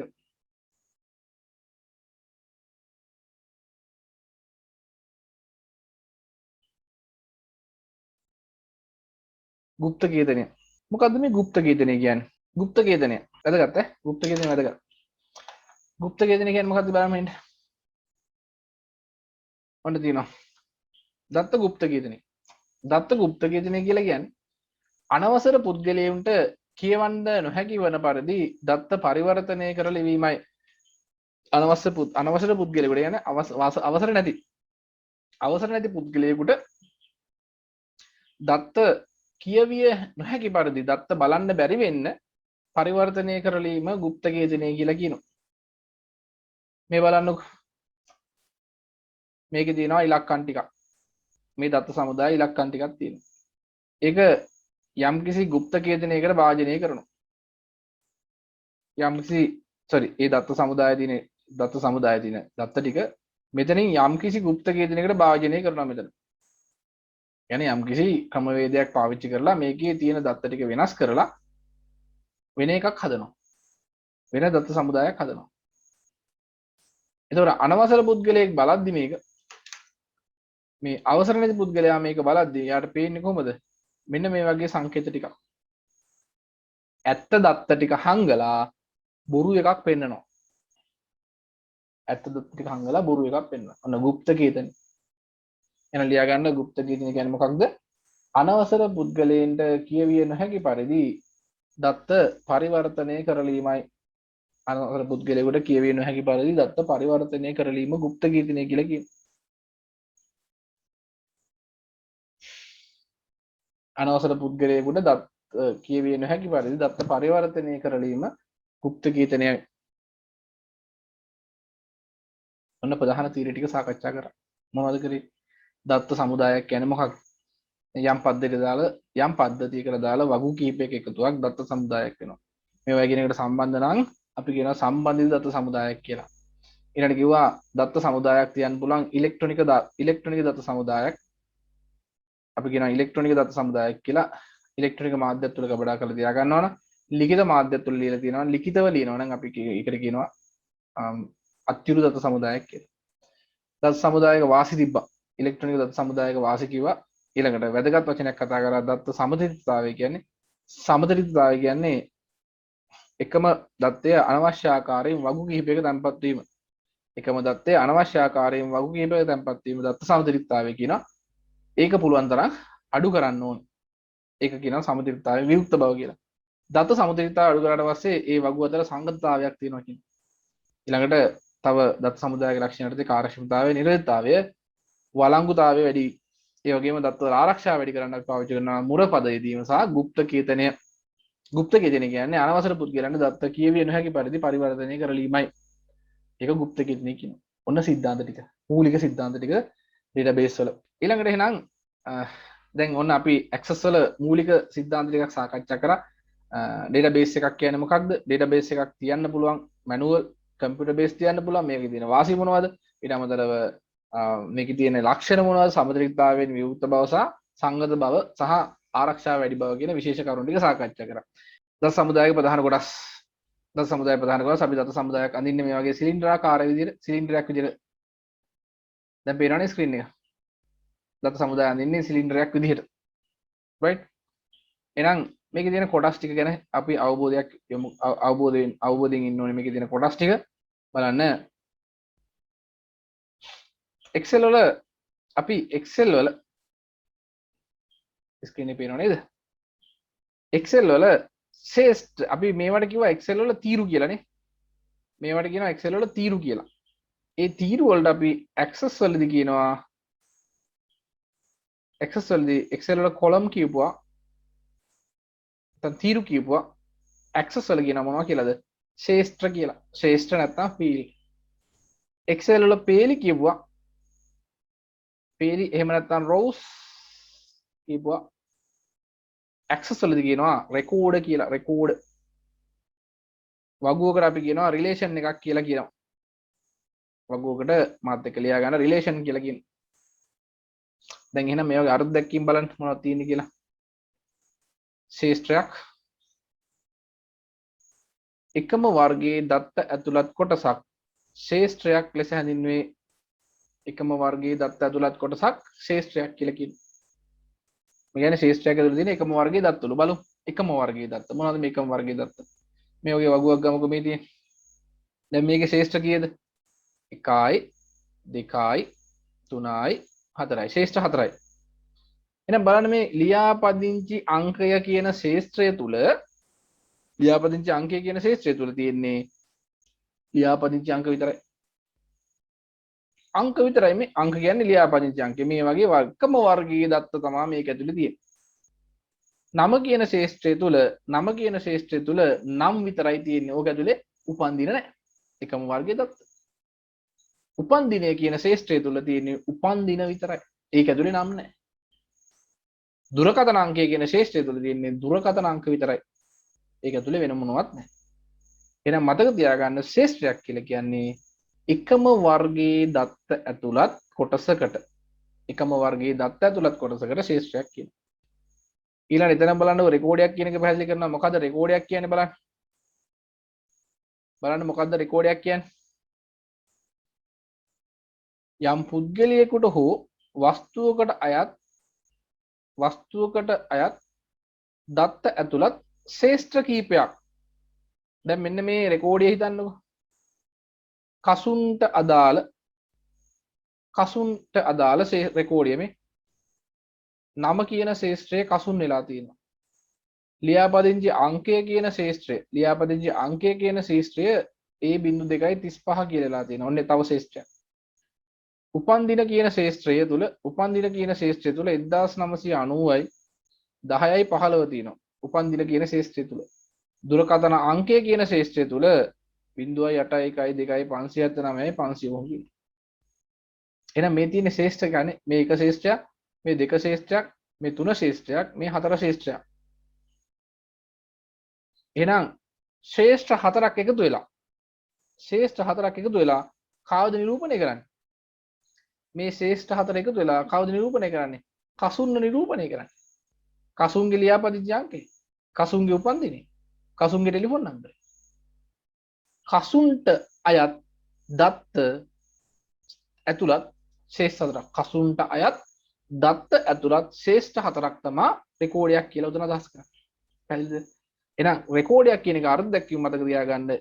গুপ্ත කේතනය මොකද්ද මේ গুপ্ত කේතනය කියන්නේ গুপ্ත කේතනය වැදගත් গুপ্ත කේතනය වැදගත් গুপ্ත කේතනය කියන්නේ මොකද්ද බලන්න මෙන්න ඔන්න තියෙනවා දත්ත গুপ্ත කේතනය කියලා කියන්නේ අනවසර පුද්ගලයන්ට කියවන්න නොහැකි වන පරිදි දත්ත පරිවර්තනය කර ලිවීමයි අනවසර පුද්ගලයෙකුට කියන්නේ අවසර නැති පුද්ගලයෙකුට දත්ත කියවිය නොහැකි පරිදි දත්ත බලන්න බැරි වෙන්න පරිවර්තනය කරලීම গুপ্ত කේතනය කියලා කියනවා මේ බලන්නකො මේකේ තියෙනවා ඉලක්කම් ටිකක් මේ දත්ත සමුදාය ඉලක්කම් ටිකක් තියෙනවා ඒක යම්කිසි গুপ্ত කේතනයකට භාජනය කරනවා ඒ දත්ත සමුදාය තියෙන දත්ත ටික මෙතනින් යම්කිසි গুপ্ত කේතනයකට භාජනය කරනවා මෙතන කියන්නේ යම්කිසි ක්‍රමවේදයක් පාවිච්චි කරලා මේකේ තියෙන දත්ත ටික වෙනස් කරලා වෙන එකක් හදනවා වෙන දත්ත සමුදායක් හදනවා එතකොට අනවසර පුද්ගලයෙක් බලද්දි මේ අවසර නැති පුද්ගලයා මේක බලද්දි යාට පේන්නේ කොහොමද මෙන්න මේ වගේ සංකේත ටිකක් ඇත්ත දත්ත ටික හංගලා බොරු එකක් පෙන්නනවා ඇත්ත දත්ත ටික හංගලා බොරු එකක් පෙන්නනවා ඔන්න গুপ্ত කේතන එන ලියා ගන්න গুপ্ত කේතන කියන්නේ මොකක්ද අනවසර පුද්ගලයන්ට කියවිය නොහැකි පරිදි දත්ත පරිවර්තනය කරලීමයි. අනවසර පුද්ගලයෙකුට කියවිය නොහැකි පරිදි දත්ත පරිවර්තනය කරලීම গুপ্ত කීර්තනය කියලා කියනවා. අනවසර පුද්ගලයෙකුට දත් කියවිය නොහැකි පරිදි දත්ත පරිවර්තනය කරලීම গুপ্ত කීර්තනයයි. ඔන්න ප්‍රධාන තීර ටික සාකච්ඡා කරා. මොනවද කරේ? දත්ත සමුදායක් කියන්නේ මොකක්ද? යම් පද්ධතියකට දාලා යම් පද්ධතියකට දාලා වගු කීපයක එකතුවක් දත්ත සමුදායක් වෙනවා. මේ වගේ කෙනෙකුට සම්බන්ධ නම් අපි කියනවා සම්බන්ධිත දත්ත සමුදායක් කියලා. ඊළඟට කිව්වා දත්ත සමුදායක් තියන්න පුළුවන් ඉලෙක්ට්‍රොනික දත්ත සමුදායක්. අපි කියනවා ඉලෙක්ට්‍රොනික දත්ත සමුදායක් කියලා. ඉලෙක්ට්‍රොනික මාධ්‍යත් තුළ ගබඩා කරලා තියා ගන්නවා නම් ලිඛිත මාධ්‍යත් තුළ ලියලා තියෙනවා නම් ලිඛිතව ලියනවා නම් අපි ඒකට කියනවා අත්‍යුරු දත්ත සමුදායක් කියලා. දත්ත සමුදායක වාසි තිබ්බා. ඉලෙක්ට්‍රොනික දත්ත සමුදායක වාසි කිව්වා. ඊළඟට වැදගත් වචනයක් කතා කරා දත්ත සමතුලිතතාවය කියන්නේ සමතුලිතතාවය කියන්නේ එකම දත්තය අනවශ්‍ය ආකාරයෙන් වගු කිහිපයක තැන්පත් වීම. එකම දත්තය අනවශ්‍ය ආකාරයෙන් වගු කිහිපයක තැන්පත් වීම දත්ත සමතුලිතතාවය කියනවා. ඒක පුළුවන් තරම් අඩු කරන්න ඕන. ඒක කියනවා සමතුලිතතාවය වියුක්ත බව කියලා. දත්ත සමතුලිතතාවය අඩු කරාට පස්සේ ඒ වගු අතර සංගතතාවයක් තියෙනවා කියනවා. ඊළඟට තව දත්ත සමුදායක ලක්ෂණ කාර්යක්ෂමතාවය, නිරෝධතාවය, වළංගුතාවය වැඩි. ඒ වගේම දත්ත ආරක්ෂාව වැඩි කරන්න අපි පාවිච්චි කරනවා මුරපද යෙදීම සහ গুপ্ত කීර්තනය. গুপ্ත කීර්තනය කියන්නේ අනවසර පුද්ගලයන්ට දත්ත කියවිය නොහැකි පරිදි පරිවර්තනය කරලීමයි. ඒක গুপ্ත කීර්තනය කියනවා. ඔන්න සිද්ධාන්ත ටික. මූලික සිද්ධාන්ත ටික ඩේටාබේස් වල. ඊළඟට එහෙනම් දැන් ඔන්න අපි ඇක්සස් වල මූලික සිද්ධාන්ත ටිකක් සාකච්ඡා කරා. ඩේටාබේස් එකක් කියන්නේ මොකක්ද? ඩේටාබේස් එකක් තියන්න පුළුවන් මැනුවල් කම්පියුටර් බේස් තියන්න පුළුවන්. මේකේ තියෙන වාසි මොනවද? ඊට අමතරව මේකේ තියෙන ලක්ෂණ මොනවද? සමතුලිතතාවයෙන් විවුර්ත බව සහ සංගත බව සහ ආරක්ෂාව වැඩි බව කියන විශේෂ කරුණු ටික සාකච්ඡා කරා. දත් සමුදායක ප්‍රධාන කොටස්. දත් සමුදාය ප්‍රධාන කොටස් අපි දත් සමුදායක් අඳින්නේ මේ වගේ සිලින්ඩරාකාර විදිහට සිලින්ඩරයක් විදිහට. දැන් පේනවනේ ස්ක්‍රීන් එක. දත් සමුදාය අඳින්නේ සිලින්ඩරයක් විදිහට. right? එහෙනම් මේකේ තියෙන කොටස් ටික ගැන අපි අවබෝධයක් යමු. අවබෝධයෙන් ඉන්න ඕනේ මේකේ තියෙන කොටස් ටික බලන්න. Excel වල අපි Excel වල ස්ක්‍රීන් එකේ පේනව නේද? Excel වල ශේෂ්ඨ අපි මේවට කිව්වා Excel වල තීරු කියලානේ. මේවට කියනවා Excel වල තීරු කියලා. ඒ තීරු වලට අපි access වලදී කියනවා access වලදී Excel වල column කියපුවා නැත්නම් තීරු කියපුවා access වල කියනවා මොනවා කියලාද? ශේෂ්ඨ කියලා. ශේෂ්ඨ නැත්නම් field. Excel වල පේලි කියපුවා පේලි එහෙම නැත්නම් rows කියපුවා access වලදී කියනවා record කියලා. record වගුවකට අපි කියනවා relation එකක් කියලා කියනවා. වගුවකට මාත් එක්ක ලියා ගන්න relation කියලා කියනවා. දැන් එහෙනම් මේ වගේ අර්ථ දැක්කීම් බලන්න මොනවද තියෙන්නේ කියලා. ශේෂ්ත්‍රයක් එකම වර්ගයේ දත්ත ඇතුළත් කොටසක් ශේෂ්ත්‍රයක් ලෙස හැඳින්වේ. එකම වර්ගයේ දත්ත ඇතුළත් කොටසක් ශේෂ්ත්‍රයක් කියලා කියනවා. මේ කියන්නේ ශේෂ්ත්‍රයක් ඇතුළත තියෙන එකම වර්ගයේ දත්වලු බලමු. එකම වර්ගයේ දත්ත මොනවද මේ එකම වර්ගයේ දත්ත? මේ වගේ වගුවක් ගමුකෝ මේ තියෙන්නේ. දැන් මේකේ ශේෂ්ත්‍ර කීයද? 1යි 2යි 3යි 4යි. ශේෂ්ත්‍ර 4යි. එහෙනම් බලන්න මේ ලියාපදිංචි අංකය කියන ශේෂ්ත්‍රය තුල ලියාපදිංචි අංකය කියන ශේෂ්ත්‍රය තුල තියෙන්නේ ලියාපදිංචි අංක විතරයි. අංක විතරයි මේ අංක කියන්නේ ලියාපදිංචි අංකය. මේ වගේ එකම වර්ගයේ දත්ත තමයි මේක ඇතුලේ තියෙන්නේ. නම කියන ශේෂ්ත්‍රය තුල නම් විතරයි තියෙන්නේ. ඕක ඇතුලේ උපන්දින නැහැ. එකම වර්ගයේ දත්ත. උපන්දිනය කියන ශේෂ්ත්‍රය තුල තියෙන්නේ උපන්දින විතරයි. ඒක ඇතුලේ නම් නැහැ. දුරකථන අංකය කියන ශේෂ්ත්‍රය තුල තියෙන්නේ දුරකථන අංක විතරයි. ඒක ඇතුලේ වෙන මොනවත් නැහැ. එහෙනම් මතක තියාගන්න ශේෂ්ත්‍රයක් කියලා කියන්නේ එකම වර්ගයේ දත්ත ඇතුළත් කොටසකට එකම වර්ගයේ දත්ත ඇතුළත් කොටසකට ශේෂ්ත්‍රයක් කියනවා. ඊළඟ එතන බලන්න රෙකෝඩයක් කියන එක පැහැදිලි කරනවා. මොකද්ද රෙකෝඩයක් කියන්නේ බලන්න. බලන්න මොකද්ද රෙකෝඩයක් කියන්නේ? යම් පුද්ගලයෙකුට හෝ වස්තුවකට අයත් දත්ත ඇතුළත් ශේෂ්ත්‍ර කීපයක්. දැන් මෙන්න මේ රෙකෝඩිය හිතන්නකෝ. කසුන්ට අදාළ රෙකෝඩිය මේ නම කියන ශේෂ්ත්‍රයේ කසුන් වෙලා තියෙනවා. ලියාපදිංචි අංකය කියන ශේෂ්ත්‍රය ලියාපදිංචි අංකය කියන ශේෂ්ත්‍රය A.2.35 කියලා තියෙනවා. ඔන්න තව ශේෂ්ත්‍රයක්. උපන්දින කියන ශේෂ්ත්‍රය තුල 1990යි 10යි 15 තියෙනවා. උපන්දින කියන ශේෂ්ත්‍රය තුල. දුරකථන අංකය කියන ශේෂ්ත්‍රය තුල 0.8 1 2 579යි 500 එහෙනම් මේ තියෙන ශේෂ්ත්‍ර ගන්නේ මේ එක ශේෂ්ත්‍රයක්, මේ දෙක ශේෂ්ත්‍රයක්, මේ තුන ශේෂ්ත්‍රයක්, මේ හතර ශේෂ්ත්‍රයක්. එහෙනම් ශේෂ්ත්‍ර හතරක් එකතු වෙලා කාවද නිරූපණය කරන්නේ? මේ ශේෂ්ත්‍ර හතර එකතු වෙලා කවුද නිරූපණය කරන්නේ? කසුන්න නිරූපණය කරන්නේ. කසුන්ගේ ලියාපදිංචි අංකය, කසුන්ගේ උපන්දිනේ, කසුන්ගේ ටෙලිෆෝන් නම්බරය. කසුන්ට අයත් දත්ත ඇතුළත් ශේෂ්ත්‍ර හතරක්. කසුන්ට අයත් දත්ත ඇතුළත් ශේෂ්ත්‍ර හතරක් තමයි රෙකෝඩයක් කියලා උදන අදහස් කරන්නේ. පැහැදිලිද? එහෙනම් රෙකෝඩයක් කියන එක අර්ථ දැක්වීම මතක තියාගන්න.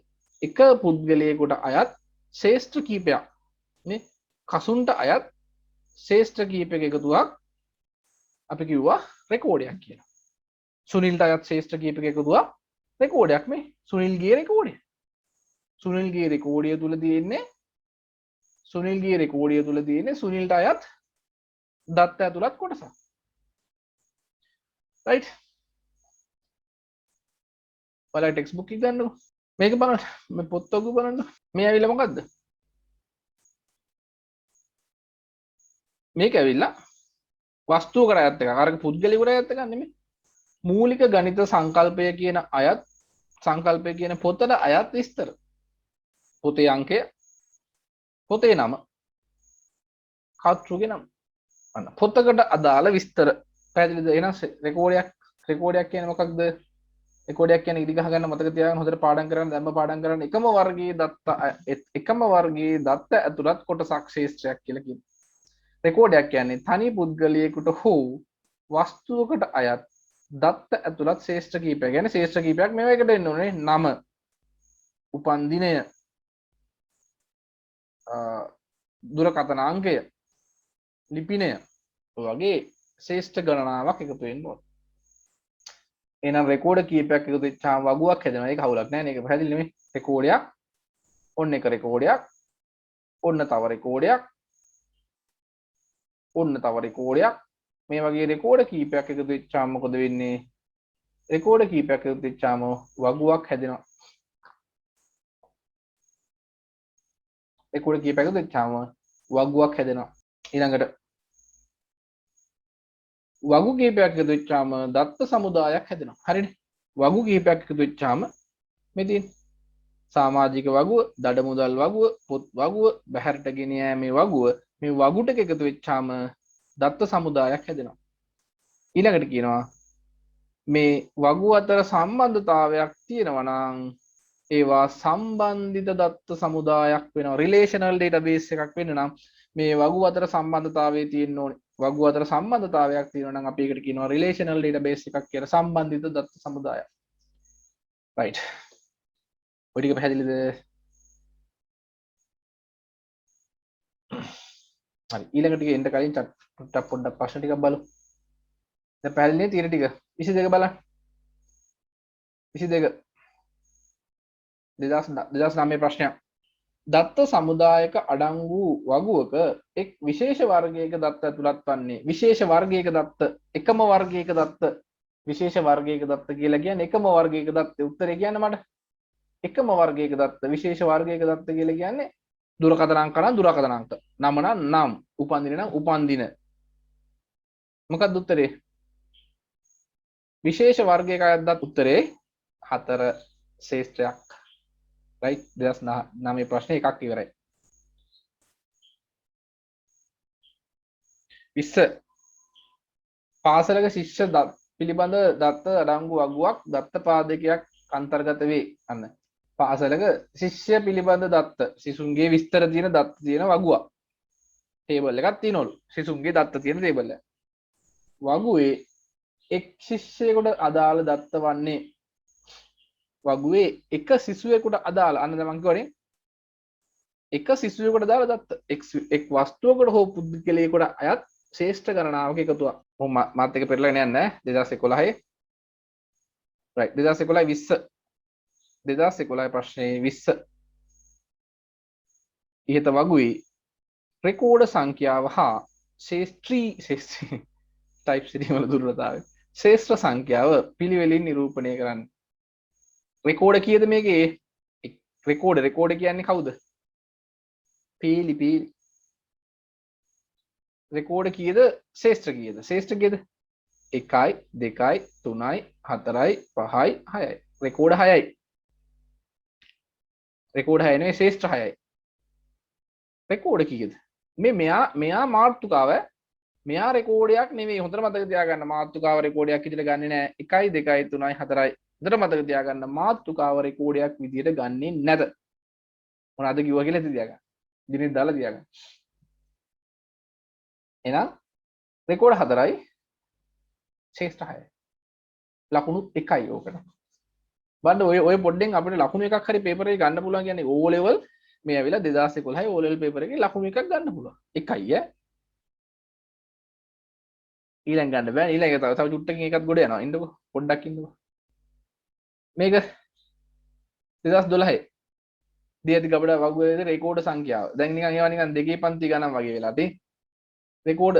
එක පුද්ගලයෙකුට අයත් ශේෂ්ත්‍ර කීපයක් නේ කසුන්ට අයත් ශේෂ්ත්‍ර කීපයක එකතුවක් අපි කිව්වා රෙකෝඩයක් කියලා. සුනිල්ට අයත් ශේෂ්ත්‍ර කීපයක එකතුවක් රෙකෝඩයක් මේ සුනිල්ගේ රෙකෝඩය. සුනිල්ගේ රෙකෝඩිය තුල තියෙන්නේ සුනිල්ට අයත් දත්ත ඇතුළත් කොටසක්. රයිට්. ඔයාලා ටෙක්ස්ට් බුක් එක ගන්නකො. මේක බලන්න. මේ පොත් ඔගු බලන්න. මේ ඇවිල්ලා මොකද්ද? මේක ඇවිල්ලා වස්තුවකට අයත් එකක්. අරක පුද්ගලිකට අයත් එකක් නෙමෙයි. මූලික ගණිත සංකල්පය කියන අයත් සංකල්පය කියන පොතට අයත් විස්තර. පොතේ අංකය, පොතේ නම, කර්තෘගේ නම. අන්න පොතකට අදාළ විස්තර. පැහැදිලිද? එහෙනම් රෙකෝඩයක් කියන්නේ මොකක්ද? රෙකෝඩයක් කියන්නේ ඉදි ගහ ගන්න මතක තියාගන්න හොඳට පාඩම් කරන්න දැම්ම පාඩම් කරන්න එකම වර්ගයේ දත්ත ඇතුළත් කොටසක් ශේෂ්ත්‍රයක් කියලා කියනවා. රෙකෝඩයක් කියන්නේ තනි පුද්ගලයෙකුට හෝ වස්තුවකට අයත් දත්ත ඇතුළත් ශේෂ්ත්‍ර කීපයක්. කියන්නේ ශේෂ්ත්‍ර කීපයක් මේවා එකට එන්න ඕනේ. නම, උපන්දිනය, දුරකථන අංකය, ලිපිනය වගේ ශේෂ්ත්‍ර ගණනාවක් එකතු වෙන්න ඕනේ. එහෙනම් රෙකෝඩ කීපයක් එකතු වෙච්චාම වගුවක් හැදෙනවා. ඒක හවුලක් නෑ. මේක පැහැදිලි නෙමෙයි. රෙකෝඩයක්, ඔන්න එක රෙකෝඩයක්, ඔන්න තව රෙකෝඩයක්, ඔන්න තව රෙකෝඩයක්. මේ වගේ රෙකෝඩ කීපයක් එකතු වෙච්චාම මොකද වෙන්නේ? රෙකෝඩ කීපයක් එකතු වෙච්චාම වගුවක් හැදෙනවා. රෙකෝඩ කීපයක් එකතු වෙච්චාම වගුවක් හැදෙනවා. ඊළඟට වගු කීපයක් එකතු වෙච්චාම දත්ත සමුදායක් හැදෙනවා. හරිනේ. වගු කීපයක් එකතු වෙච්චාම මේ තියෙන සමාජික වගුව, දඩ මුදල් වගුව, පොත් වගුව, බහැරට ගෙන යෑමේ වගුව, මේ වගු ටික එකතු වෙච්චාම දත්ත සමුදායක් හැදෙනවා. ඊළඟට කියනවා මේ වගු අතර සම්බන්ධතාවයක් තියෙනවා නම් ඒවා සම්බන්ධිත දත්ත සමුදායක් වෙනවා. රිලේෂනල් ඩේටාබේස් එකක් වෙන්න නම් මේ වගු අතර සම්බන්ධතාවය තියෙන්න ඕනේ. වගු අතර සම්බන්ධතාවයක් තියෙනවා නම් අපි ඒකට කියනවා රිලේෂනල් ඩේටාබේස් එකක් කියලා. සම්බන්ධිත දත්ත සමුදායක්. රයිට්. ඔය ටික පැහැදිලිද? හරි. ඊළඟට එන්න කලින් පොඩ්ඩක් ප්‍රශ්න ටිකක් බලමු. දැන් පැහැදිලිනේ තියෙන ටික. 22 බලන්න. 22 2009 ප්‍රශ්නයක්. දත්ත සමුදායක අඩංගු වගුවක එක් විශේෂ වර්ගයක දත්ත ඇතුළත් වන්නේ විශේෂ වර්ගයක දත්ත එකම වර්ගයක දත්ත විශේෂ වර්ගයක දත්ත කියලා කියන්නේ එකම වර්ගයක දත්ත. උත්තරේ කියන්න මට. එකම වර්ගයක දත්ත විශේෂ වර්ගයක දත්ත කියලා කියන්නේ දුරකථන අංක නම් දුරකථන අංක, නම නම් නම්, උපන්දින නම් උපන්දින. මොකක්ද උත්තරේ? විශේෂ වර්ගයක අයත් උත්තරේ 4 ශේෂ්ත්‍රයක්. රයිට්. 2009 ප්‍රශ්නේ එකක් ඉවරයි. 20 පාසලක ශිෂ්‍ය පිළිබඳ දත්ත අඩංගු වගුවක් දත්ත පාදකයක් අන්තර්ගත වේ. අන්න පාසලක ශිෂ්‍ය පිළිබඳ දත්ත සිසුන්ගේ විස්තර තියෙන දත්ත තියෙන වගුවක් ටේබල් එකක් තියෙනවලු. සිසුන්ගේ දත්ත තියෙන ටේබල් එක. වගුවේ එක් ශිෂ්‍යයෙකුට අදාළ දත්ත වන්නේ වගුවේ එක සිසුවෙකුට අදාළ අන්න දැන් මම කියවනේ එක සිසුවෙකුට අදාළ දත්ත එක් වස්තුවකට හෝ පුද්ගලයෙකුට අයත් ශේෂ්ඨ ගණනාවක එකතුවක්. මාත් එක පෙරලගෙන යන්නේ නැහැ 2011 right 2011 2011 ප්‍රශ්නේ 20 ඉහත වගුවේ රෙකෝඩ සංඛ්‍යාව හා ශේෂ්ත්‍රී ටයිප් සිරීම වල දුර්වලතාවය ශේෂ්ත්‍ර සංඛ්‍යාව පිළිවෙලින් නිරූපණය කරන්න. රෙකෝඩ කීයද මේකේ? රෙකෝඩ කියන්නේ කවුද? පීලි රෙකෝඩ කීයද? ශේෂ්ත්‍ර කීයද? ශේෂ්ත්‍ර කීයද? 1යි 2යි 3යි 4යි 5යි 6යි. රෙකෝඩ 6යි. රෙකෝඩ 6 නෙවෙයි ශේෂ්ත්‍ර 6යි. රෙකෝඩ කීයද? මෙයා මාතෘකාව මෙයා රෙකෝඩයක් නෙවෙයි. හොඳට මතක තියාගන්න මාතෘකාව රෙකෝඩයක් විදිහට ගන්නෙ නෑ. 1යි 2යි 3යි 4යි. හොඳට මතක තියාගන්න මාතෘකාව රෙකෝඩයක් විදිහට ගන්නෙ නැත. මොනවද කිව්වා කියලා හිත තියාගන්න. දිනෙත් දාලා තියාගන්න. එහෙනම් රෙකෝඩ 4යි ශේෂ්ඨ 6යි. ලකුණු 1යි ඕකට. බලන්න ඔය පොඩ්ඩෙන් අපිට ලකුණු එකක් හරි පේපර් එකේ ගන්න පුළුවන් කියන්නේ O level මේ ඇවිල්ලා 2011 O level පේපර් එකේ ලකුණු එකක් ගන්න පුළුවන්. 1යි ඈ. ඊළඟ ගන්න බෑ. ඊළඟ තව චුට්ටකින් එකක් ගොඩ යනවා. ඉන්නකෝ පොඩ්ඩක් ඉන්නකෝ. මේක 2012 දී ඇති ගබඩා වගුවේ රෙකෝඩ සංඛ්‍යාව. දැන් නිකන් ඒවා නිකන් දෙකේ පන්ති ගණන් වගේ වෙලා තියෙන්නේ. රෙකෝඩ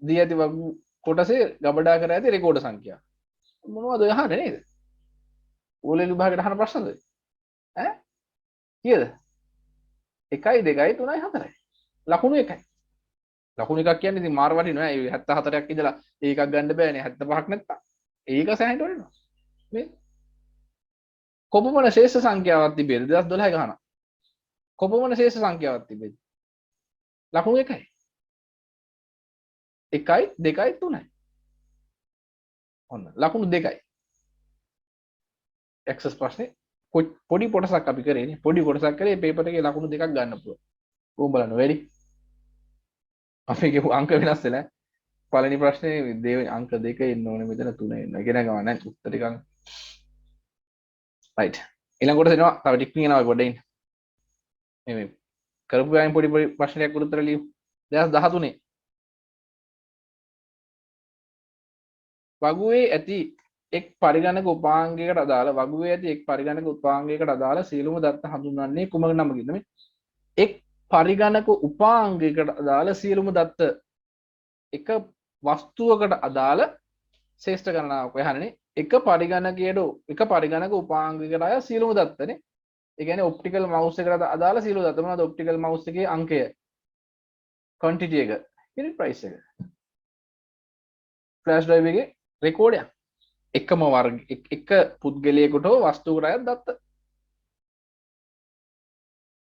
දී ඇති වගු කොටසේ ගබඩා කර ඇති රෙකෝඩ සංඛ්‍යාව. මොනවද ඔය අහන්නේ නේද? ඕලෙල් විභාගයට අහන ප්‍රශ්නද? ඈ? කීයද? 1යි 2යි 3යි 4යි. ලකුණු 1යි. ලකුණු එකක් කියන්නේ ඉතින් මාර වටිනවා නෑ. 74ක් ඉඳලා ඒකක් ගන්න බෑනේ 75ක් නැත්තම්. ඒක සෑහෙන්න වටිනවා. මේ කොපමණ ශේෂ සංඛ්‍යාවක් තිබේද? 2012 ගහනවා. කොපමණ ශේෂ සංඛ්‍යාවක් තිබේද? ලකුණු 1යි. 1යි 2යි 3යි. ඔන්න ලකුණු 2යි. එක්සස් ප්‍රශ්නේ පොඩි කොටසක් අපි කරේනේ. පොඩි කොටසක් කරේ පේපර් එකේ ලකුණු දෙකක් ගන්න පුළුවන්. කොහොම බලන්න වැඩි. අපි කියමු අංක වෙනස් වෙලා. පළවෙනි ප්‍රශ්නේ දෙවෙනි අංක 2 එන්න ඕනේ මෙතන 3 එන්න. ඉගෙන ගන්න නැහැ උත්තර ටිකක්. right. ඊළඟ කොටස එනවා. තව ටිකකින් එනවා පොඩ්ඩින්. මේ කරපු ගානේ පොඩි ප්‍රශ්නයක් උත්තර ලියමු. 2013 වගුවේ ඇති එක් පරිගණක උපාංගයකට අදාළ වගුවේ ඇති එක් පරිගණක උපාංගයකට අදාළ සියලුම දත්ත හඳුන්වන්නේ කුමක නමකින්ද? මේ එක් පරිගණක උපාංගයකට අදාළ සියලුම දත්ත එක වස්තුවකට අදාළ ශ්‍රේෂ්ඨ ගණනාවක් යහන්නේ එක පරිගණක උපාංගයකට අය සියලුම දත්තනේ. ඒ කියන්නේ ඔප්ටිකල් මවුස් එකට අදාළ සියලු දත්ත මොනවද? ඔප්ටිකල් මවුස් එකේ අංකය ක්වොන්ටිටි එක යුනිට් ප්‍රයිස් එක ෆ්ලෑෂ් ඩ්‍රයිව් එකේ රෙකෝඩයක් එකම වර්ග එක පුද්ගලයෙකුට හෝ වස්තුවකට අයත් දත්ත.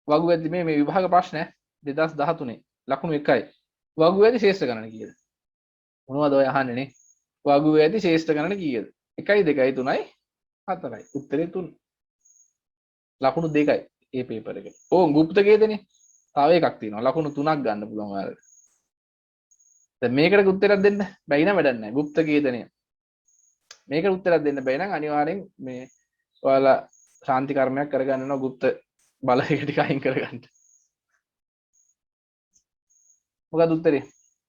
වගුව ඇති මේ විභාග ප්‍රශ්න 2013 ලකුණු 1යි. වගුව ඇති ශේෂ්ඨ ගණන කීයද? මොනවද ඔය අහන්නේ නේ? වගුව ඇති ශේෂ්ඨ ගණන කීයද? 1යි 2යි 3යි 4යි. උත්තරේ 3. ලකුණු 2යි මේ පේපර් එකේ. ඕ গুপ্ত කේදනේ. තව එකක් තියෙනවා. ලකුණු 3ක් ගන්න පුළුවන් ඔයාලට. දැන් මේකට උත්තරයක් දෙන්න බැයි නම් වැඩක් නැහැ. গুপ্ত කේදනේ. මේකට උත්තරයක් දෙන්න බැයි නම් අනිවාර්යෙන් මේ ඔයාලා ශාන්ති කර්මයක් කරගන්න ඕන গুপ্ত බලය ටික අයින් කරගන්න. මොකද උත්තරේ?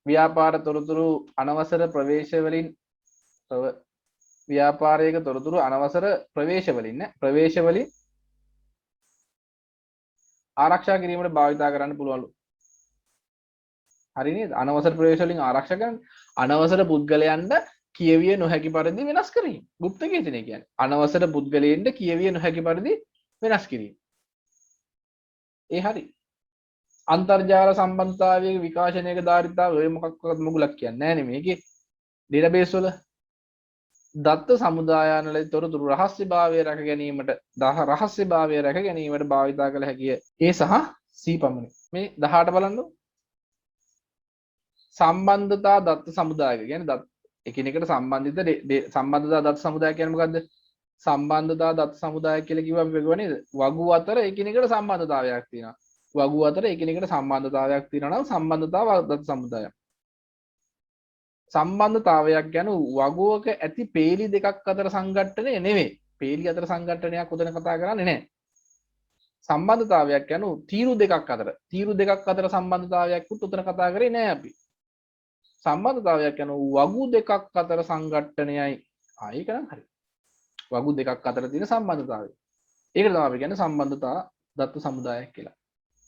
ව්‍යාපාර තොරතුරු අනවසර ප්‍රවේශ වලින් ව්‍යාපාරයක තොරතුරු අනවසර ප්‍රවේශ වලින් ආරක්ෂා කිරීමට භාවිතා කරන්න පුළුවන්ලු. හරි නේද? අනවසර ප්‍රවේශ වලින් ආරක්ෂා කරන්න අනවසර පුද්ගලයන්ට කියවිය නොහැකි පරිදි වෙනස් කිරීම. গুপ্ত කේතනේ කියන්නේ. අනවසර පුද්ගලයන්ට කියවිය නොහැකි පරිදි වෙනස් කිරීම. ඒ හරි. අන්තර්ජාල සම්බන්ධතාවයේ විකාශනයක ධාරිතාව ඔය මොකක්වත් මුගලක් කියන්නේ නැහැ නේ මේකේ. ඩේටාබේස් වල දත්ත සමුදායන්වල තොරතුරු රහස්‍යභාවය රැක ගැනීමට භාවිතා කළ හැකිය. ඒ සහ C පමණයි. මේ 18 බලන්න. සම්බන්ධතා දත්ත සමුදායක කියන්නේ දත් එකිනෙකට සම්බන්ධිත සම්බන්ධතා දත්ත සමුදාය කියන්නේ මොකද්ද? සම්බන්ධතා දත්ත සමුදාය කියලා කිව්වම අපි කියව නේද? වගු අතර එකිනෙකට සම්බන්ධතාවයක් තියෙනවා. වගු අතර එකිනෙකට සම්බන්ධතාවයක් තියෙනවා නම් සම්බන්ධතාව දත්ත සමුදායක්. සම්බන්ධතාවයක් ගැන වගුවක ඇති පේලි දෙකක් අතර සංඝට්ටනය නෙවෙයි. පේලි අතර සංඝට්ටනයක් උතන කතා කරන්නේ නැහැ. සම්බන්ධතාවයක් ගැන තීරු දෙකක් අතර සම්බන්ධතාවයක් උතන කතා කරේ නැහැ අපි. සම්බන්ධතාවයක් යනවා වගු දෙකක් අතර සංඝට්ටනයයි. ඒක නම් හරි. වගු දෙකක් අතර තියෙන සම්බන්ධතාවය. ඒකට තමයි අපි කියන්නේ සම්බන්ධතා දත්ත සමුදායක් කියලා.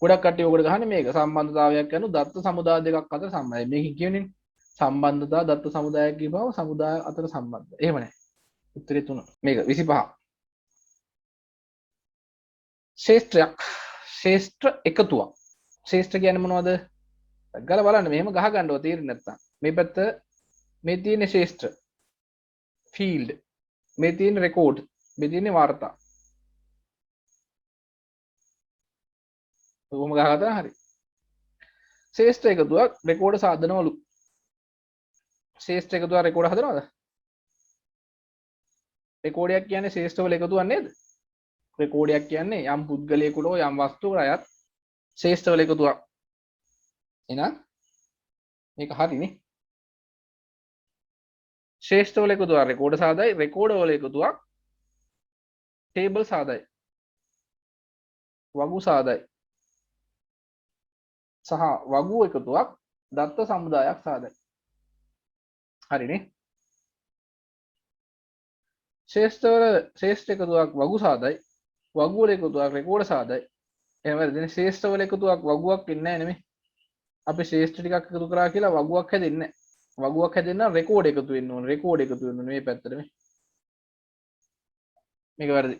ගොඩක් කට්ටිය ඔකට ගහන්නේ මේක සම්බන්ධතාවයක් යන දත්ත සමුදාය දෙකක් අතර සම්බන්ධයි. මේක කියන්නේ සම්බන්ධතා දත්ත සමුදායක් කියපුවම සමුදාය අතර සම්බන්ධ. එහෙම නැහැ. උත්තරේ 3. මේක 25. ශේෂ්ත්‍රයක්. ශේෂ්ත්‍ර එකතුවක්. ශේෂ්ත්‍ර කියන්නේ මොනවද? ගල බලන්න මෙහෙම ගහ ගන්නව තේරෙන්නේ නැත්තම්. මේ පැත්ත මේ තියෙන ශේෂ්ත්‍ර ෆීල්ඩ් මේ තියෙන රෙකෝඩ් මේ තියෙන වාර්තා. කොහොම ගහගත්තා හරි. ශේෂ්ත්‍ර එකතුවක් රෙකෝඩ් සාධනවලු. ශේෂ්ත්‍ර එකතුවක් රෙකෝඩ් හදනවද? රෙකෝඩයක් කියන්නේ ශේෂ්ත්‍රවල එකතුවක් නේද? රෙකෝඩයක් කියන්නේ යම් පුද්ගලයෙකුට යම් වස්තුවකට අයත් ශේෂ්ත්‍රවල එකතුවක්. එහෙනම් මේක හරිනේ. ශේෂ්ත්‍රවල එකතුවක් රෙකෝඩ් සාදයි රෙකෝඩ් වල එකතුවක් ටේබල් සාදයි. වගු සාදයි. සහ වගු එකතුවක් දත්ත සමුදායක් සාදයි. හරිනේ. ශේෂ්ත්‍රවල ශේෂ්ත්‍ර එකතුවක් වගු සාදයි. වගු වල එකතුවක් රෙකෝඩ් සාදයි. එහෙනම් වැරදිනේ. ශේෂ්ත්‍රවල එකතුවක් වගුවක් ඉන්නේ නැහැ නෙමෙයි. අපි ශේෂ්ත්‍ර ටිකක් එකතු කරා කියලා වගුවක් හැදෙන්නේ නැහැ. වගුවක් හැදෙන්න රෙකෝඩ් එකතු වෙන්න ඕනේ. රෙකෝඩ් එකතු වෙන්න ඕනේ මේ පැත්තට මේ. මේක වැරදි.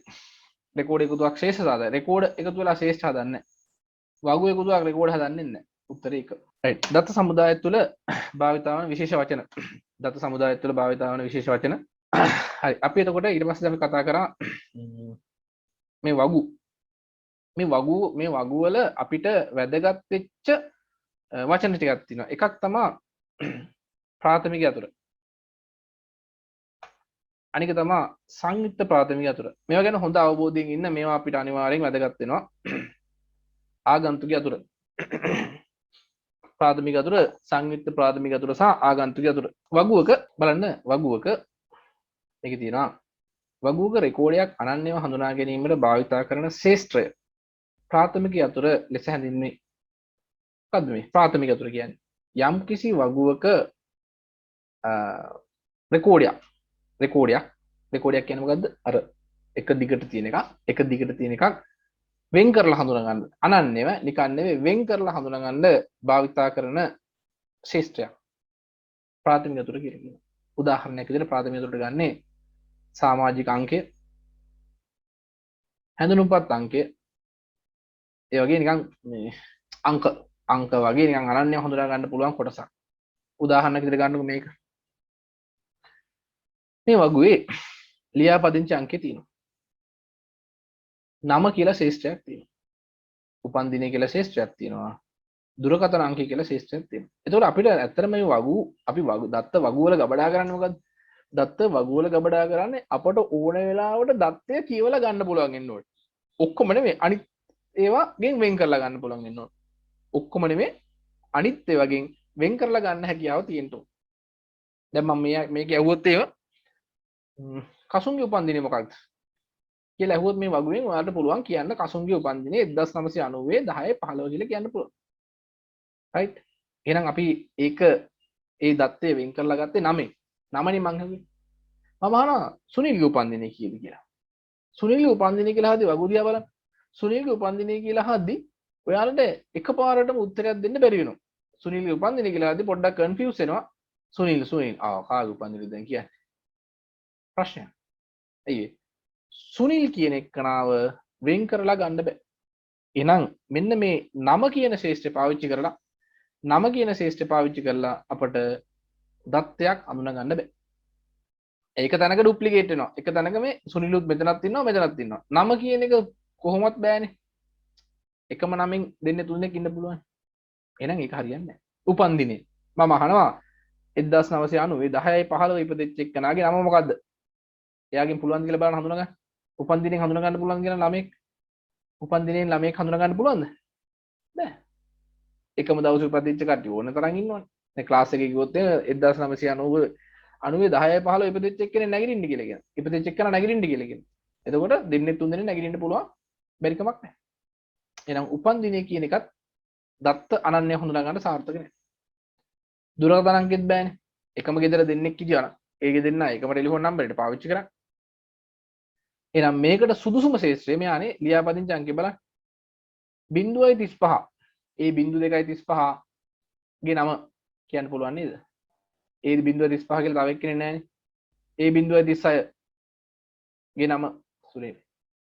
රෙකෝඩ් එකතුවක් ශේෂ්ත්‍ර සාදයි. රෙකෝඩ් එකතු වෙලා ශේෂ්ත්‍ර හදන්නේ නැහැ. වගු එකතුවක් රෙකෝඩ් හදන්නේ නැහැ. උත්තරේ 1. රයිට්. දත්ත සමුදාය තුළ භාවිතා වන විශේෂ වචන. දත්ත සමුදාය තුළ භාවිතා වන විශේෂ වචන. හරි. අපි එතකොට ඊට පස්සේ අපි කතා කරා මේ වගු. මේ වගු වල අපිට වැදගත් වෙච්ච වචන ටිකක් තියෙනවා. එකක් තමයි ප්‍රාථමික අතුර. අනික තමයි සංයුක්ත ප්‍රාථමික අතුර. මේවා ගැන හොඳ අවබෝධයෙන් ඉන්න මේවා අපිට අනිවාර්යෙන් වැදගත් වෙනවා. ආගන්තුක අතුර. ප්‍රාථමික අතුර, සංයුක්ත ප්‍රාථමික අතුර සහ ආගන්තුක අතුර. වගුවක බලන්න වගුවක මේක තියෙනවා. වගුවක රෙකෝඩයක් අනන්‍යව හඳුනා ගැනීමට භාවිතා කරන ශේෂ්ත්‍රය ප්‍රාථමික අතුර ලෙස හැඳින්වේ. මොකද්ද මේ ප්‍රාථමික අතුර කියන්නේ? යම් කිසි වගුවක රෙකෝඩයක් කියන්නේ මොකද්ද? අර එක දිගට තියෙන එකක් වෙන් කරලා හඳුනා ගන්න. අනන්‍යව නිකන් නෙවෙයි වෙන් කරලා හඳුනා ගන්න භාවිතා කරන ශේෂ්ත්‍රයක් ප්‍රාථමික අතුර කියන්නේ. උදාහරණයක් විදිහට ප්‍රාථමික අතුරට ගන්නේ සමාජික අංකය, හැඳුනුම්පත් අංකය, ඒ වගේ නිකන් මේ අංක වගේ නිකන් අනන්‍යව හඳුනා ගන්න පුළුවන් කොටසක්. උදාහරණයක් විදිහට ගන්නකො මේක. මේ වගුවේ ලියාපදිංචි අංකය තියෙනවා. නම කියලා ශේෂ්ත්‍රයක් තියෙනවා. උපන් දිනය කියලා ශේෂ්ත්‍රයක් තියෙනවා. දුරකථන අංකය කියලා ශේෂ්ත්‍රයක් තියෙනවා. එතකොට අපිට ඇත්තට මේ දත්ත වගු වල ගබඩා කරන්නේ මොකද්ද? දත්ත වගු වල ගබඩා කරන්නේ අපට ඕන වෙලාවට දත්තය කියවලා ගන්න පුළුවන් වෙන්න ඕනේ. ඔක්කොම නෙමෙයි අනිත් ඒවාගෙන් වෙන් කරලා ගන්න පුළුවන් වෙන්න ඕනේ. ඔක්කොම නෙමෙයි අනිත් ඒවාගෙන් වෙන් කරලා ගන්න හැකියාව තියෙන්න ඕනේ. දැන් මම මේක ඇහුවොත් ඒව කසුන්ගේ උපන් දිනේ මොකක්ද කියලා ඇහුවොත් මේ වගුවෙන් ඔයාලට පුළුවන් කියන්න කසුන්ගේ උපන් දිනේ 1990 10 15 කියලා කියන්න පුළුවන්. රයිට්. එහෙනම් අපි ඒ දත්තේ වෙන් කරලා ගත්තේ නමනේ මං හදුවේ. මම අහනවා සුනිල්ගේ උපන් දිනේ කීයද කියලා. සුනිල්ගේ උපන් දිනේ කියලා හදි වගු දිහා බලන්න. සුනිල්ගේ උපන් දිනේ කියලා හදි ඔයාලට එකපාරටම උත්තරයක් දෙන්න බැරි වෙනවා. සුනිල්ගේ උපන් දිනේ කියලා හදි පොඩ්ඩක් කන්ෆියුස් වෙනවා. සුනිල් කාගේ උපන් දිනේද දැන් කියන්නේ. ප්‍රශ්නයක්. ඇයි සුනිල් කියන එක්කනාව වෙන් කරලා ගන්න බෑ. එහෙනම් මෙන්න මේ නම කියන ශේෂ්ත්‍රය පාවිච්චි කරලා අපට දත්තයක් අඳුන ගන්න බෑ. ඒක තැනක ඩුප්ලිකේට් වෙනවා. එක තැනක මේ සුනිලුත් මෙතනක් ඉන්නවා. නම කියන එක කොහොමවත් බෑනේ. එකම නමින් දෙන්නේ තුනෙක් ඉන්න පුළුවන්. එහෙනම් ඒක හරියන්නේ නැහැ. උපන් දිනේ මම අහනවා 1990 10යි 15 ඉපදෙච්ච එක්කනාගේ නම මොකද්ද? එයාගෙන් පුළුවන් කියලා බලන්න හඳුනගන්න. උපන් දිනෙන් හඳුනා ගන්න පුළුවන් කියන ළමෙක් උපන් දිනෙන් ළමෙක් හඳුනා ගන්න පුළුවන්ද? බෑ. එකම දවසේ ඉපදිච්ච කට්ටිය ඕන තරම් ඉන්නවනේ. දැන් ක්ලාස් එකේ ගියොත් 1990 10යි 15 ඉපදෙච්ච එක්කෙනෙක් නැගිටින්න කියලා කියනවා. ඉපදෙච්ච එක්කන නැගිටින්න කියලා කියනවා. එතකොට දෙන්නේ තුන් දෙනෙක් නැගිටින්න පුළුවන් බැරි කමක් නැහැ. එහෙනම් උපන් දිනේ කියන එකත් දත්ත අනන්‍ය හඳුනා ගන්න සාර්ථක නැහැ. දුරකථන අංකෙත් බෑනේ. එකම ගෙදර දෙන්නෙක් හිටියා නම් ඒ ගෙදෙන්න එකම ටෙලිෆෝන් නම්බරයට පාවිච්චි කරා. එහෙනම් මේකට සුදුසුම ශේෂ්ත්‍රය මෙයානේ ලියාපදිංචි අංකය බලන්න. 0.35. ඒ 0.235 ගේ නම කියන්න පුළුවන් නේද? ඒ 0.35 කියලා තව එක්කෙනෙක් නැහැනේ. ඒ 0.36 ගේ නම සුනිල්.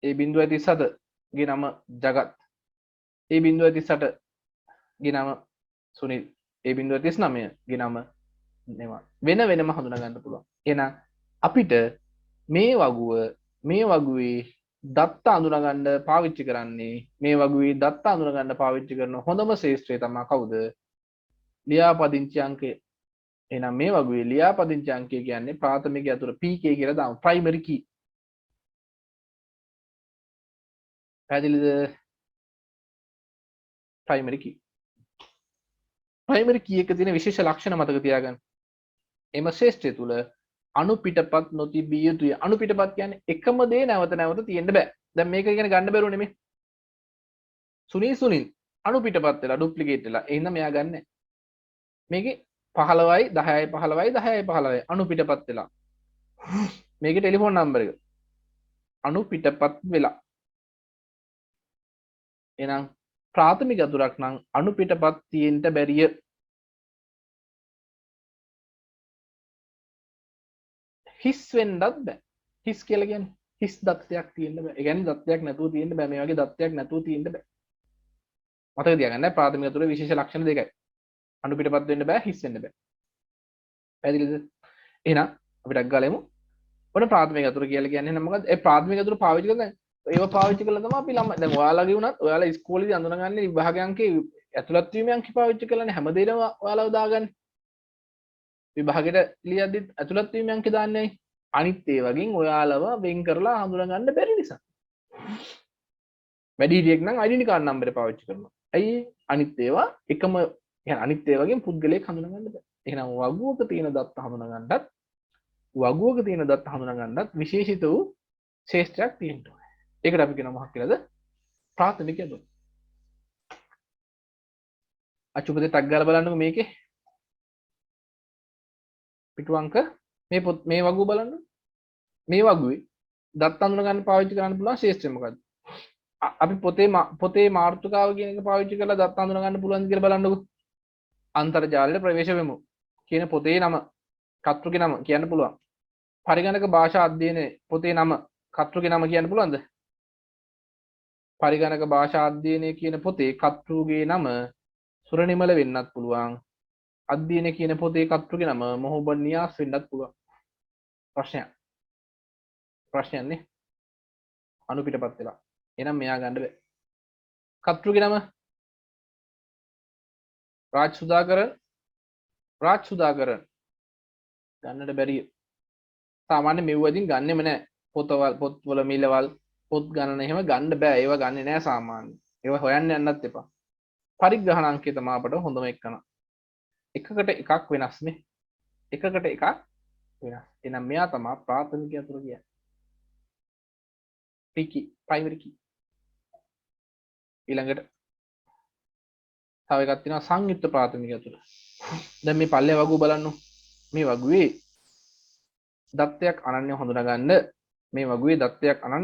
ඒ 0.37 ගේ නම ජගත්. ඒ 0.38 ගේ නම සුනිල්. ඒ 0.39 ගේ නම නෙවා. වෙන වෙනම හඳුනා ගන්න පුළුවන්. එහෙනම් අපිට මේ වගුවේ දත්ත අඳුනා ගන්න පාවිච්චි කරන්නේ මේ වගුවේ දත්ත අඳුනා ගන්න පාවිච්චි කරන හොඳම ශේෂ්ත්‍රය තමයි කවුද? ලියාපදිංචි අංකය. එහෙනම් මේ වගුවේ ලියාපදිංචි අංකය කියන්නේ ප්‍රාථමික යතුරු PK කියලා දාමු. ප්‍රයිමරි කී. පැහැදිලිද? ප්‍රයිමරි කී. ප්‍රයිමරි කී එක තියෙන විශේෂ ලක්ෂණ මතක තියාගන්න. එම ශේෂ්ත්‍රය තුල අණු පිටපත් නොතිබිය යුතුය. අණු පිටපත් කියන්නේ එකම දේ නැවත නැවත තියෙන්න බෑ. දැන් මේක ඉගෙන ගන්න බැරුව නෙමෙයි. සුනිල් අණු පිටපත් වෙලා ඩුප්ලිකේට් වෙලා එහෙනම් මෙයා ගන්න. මේකේ 15යි 10යි 15යි 10යි 15යි අණු පිටපත් වෙලා. මේකේ ටෙලිෆෝන් නම්බර එක. අණු පිටපත් වෙලා. එහෙනම් ප්‍රාථමික අතුරක් නම් අණු පිටපත් තියෙන්න බැරිය. හිස් වෙන්නත් බෑ. හිස් කියලා කියන්නේ හිස් දත්තයක් තියෙන්න බෑ. ඒ කියන්නේ දත්තයක් නැතුව තියෙන්න බෑ. මේ වගේ දත්තයක් නැතුව තියෙන්න බෑ. මතක තියාගන්න ප්‍රාථමික අතුරේ විශේෂ ලක්ෂණ දෙකයි. අණු පිටපත් වෙන්න බෑ, හිස් වෙන්න බෑ. පැහැදිලිද? එහෙනම් අපිට ගලෙමු. ඔන්න ප්‍රාථමික අතුර කියලා කියන්නේ මොකක්ද? ඒ ප්‍රාථමික අතුර පාවිච්චි කරලා ඒව පාවිච්චි කරලා තමයි අපි ළම දැන් ඔයාලගේ උනත් ඔයාලා ඉස්කෝලේදී අඳුනගන්නේ විභාග අංකේ ඇතුළත් වීමේ අංක පාවිච්චි කරලානේ හැමදේම ඔයාලව දාගන්නේ. විභාගෙට ලියද්දි ඇතුළත් වීමේ අංක දාන්නේ අනිත් ඒ වගේ ඔයාලව වෙන් කරලා හඳුනගන්න බැරි නිසා. වැඩිහිටියෙක් නම් ඩෙන්ටි කාඩ් නම්බරේ පාවිච්චි කරනවා. ඇයි අනිත් ඒවා එකම يعني අනිත් ඒ වගේම පුද්ගලයෙක් හඳුනගන්න බෑ. එහෙනම් වගුවක තියෙන දත්ත හඳුනගන්නත් විශේෂිත වූ ශේෂ්ත්‍රයක් තියෙන්න ඕනේ. ඒකට අපි කියනවා මොකක් කියලාද? ප්‍රාථමික අතුර. අචුපතේ ටග් ගාලා බලන්නකෝ මේකේ. පිටු අංක මේ වගුව බලන්න. මේ වගුවේ දත්ත හඳුනගන්න පාවිච්චි කරන්න පුළුවන් ශේෂ්ත්‍රය මොකද්ද? අපි පොතේ මාතෘකාව කියන එක පාවිච්චි කරලා දත්ත හඳුනගන්න පුළුවන්ද කියලා බලන්නකෝ. අන්තර්ජාලයට ප්‍රවේශ වෙමු කියන පොතේ නම කර්තෘගේ නම කියන්න පුළුවන්. පරිගණක භාෂා අධ්‍යයනයේ පොතේ නම කර්තෘගේ නම කියන්න පුළුවන්ද? පරිගණක භාෂා අධ්‍යයනය කියන පොතේ කර්තෘගේ නම සුරනිමල වෙන්නත් පුළුවන්. අධ්‍යයනය කියන පොතේ කර්තෘගේ නම මොහොබන් නියාස් වෙන්නත් පුළුවන්. ප්‍රශ්නයක් නේ. අණු පිටපත් වෙලා. එහෙනම් මෙයා ගන්න බෑ. කර්තෘගේ නම රාජ් සුදාකරන් ගන්නට බැරිය. සාමාන්‍ය මෙව්වදින් ගන්නෙම නෑ. පොත්වල මිලවල් පොත් ගණන එහෙම ගන්න බෑ. ඒවා ගන්නෙ නෑ සාමාන්‍ය. ඒවා හොයන්න යන්නත් එපා. පරිග්‍රහණ අංකය තමයි අපට හොඳම එකන. එකකට එකක් වෙනස් නේ. එකකට එකක් වෙනස්. එහෙනම් මෙයා තමයි ප්‍රාථමික අතුර කියන්නේ. ප්‍රයිමරි කී. ඊළඟට තව එකක් තියෙනවා සංයුක්ත ප්‍රාථමික අතුර. දැන් මේ පල්ලේ වගුව බලන්න. මේ වගුවේ දත්තයක් අනන්‍ය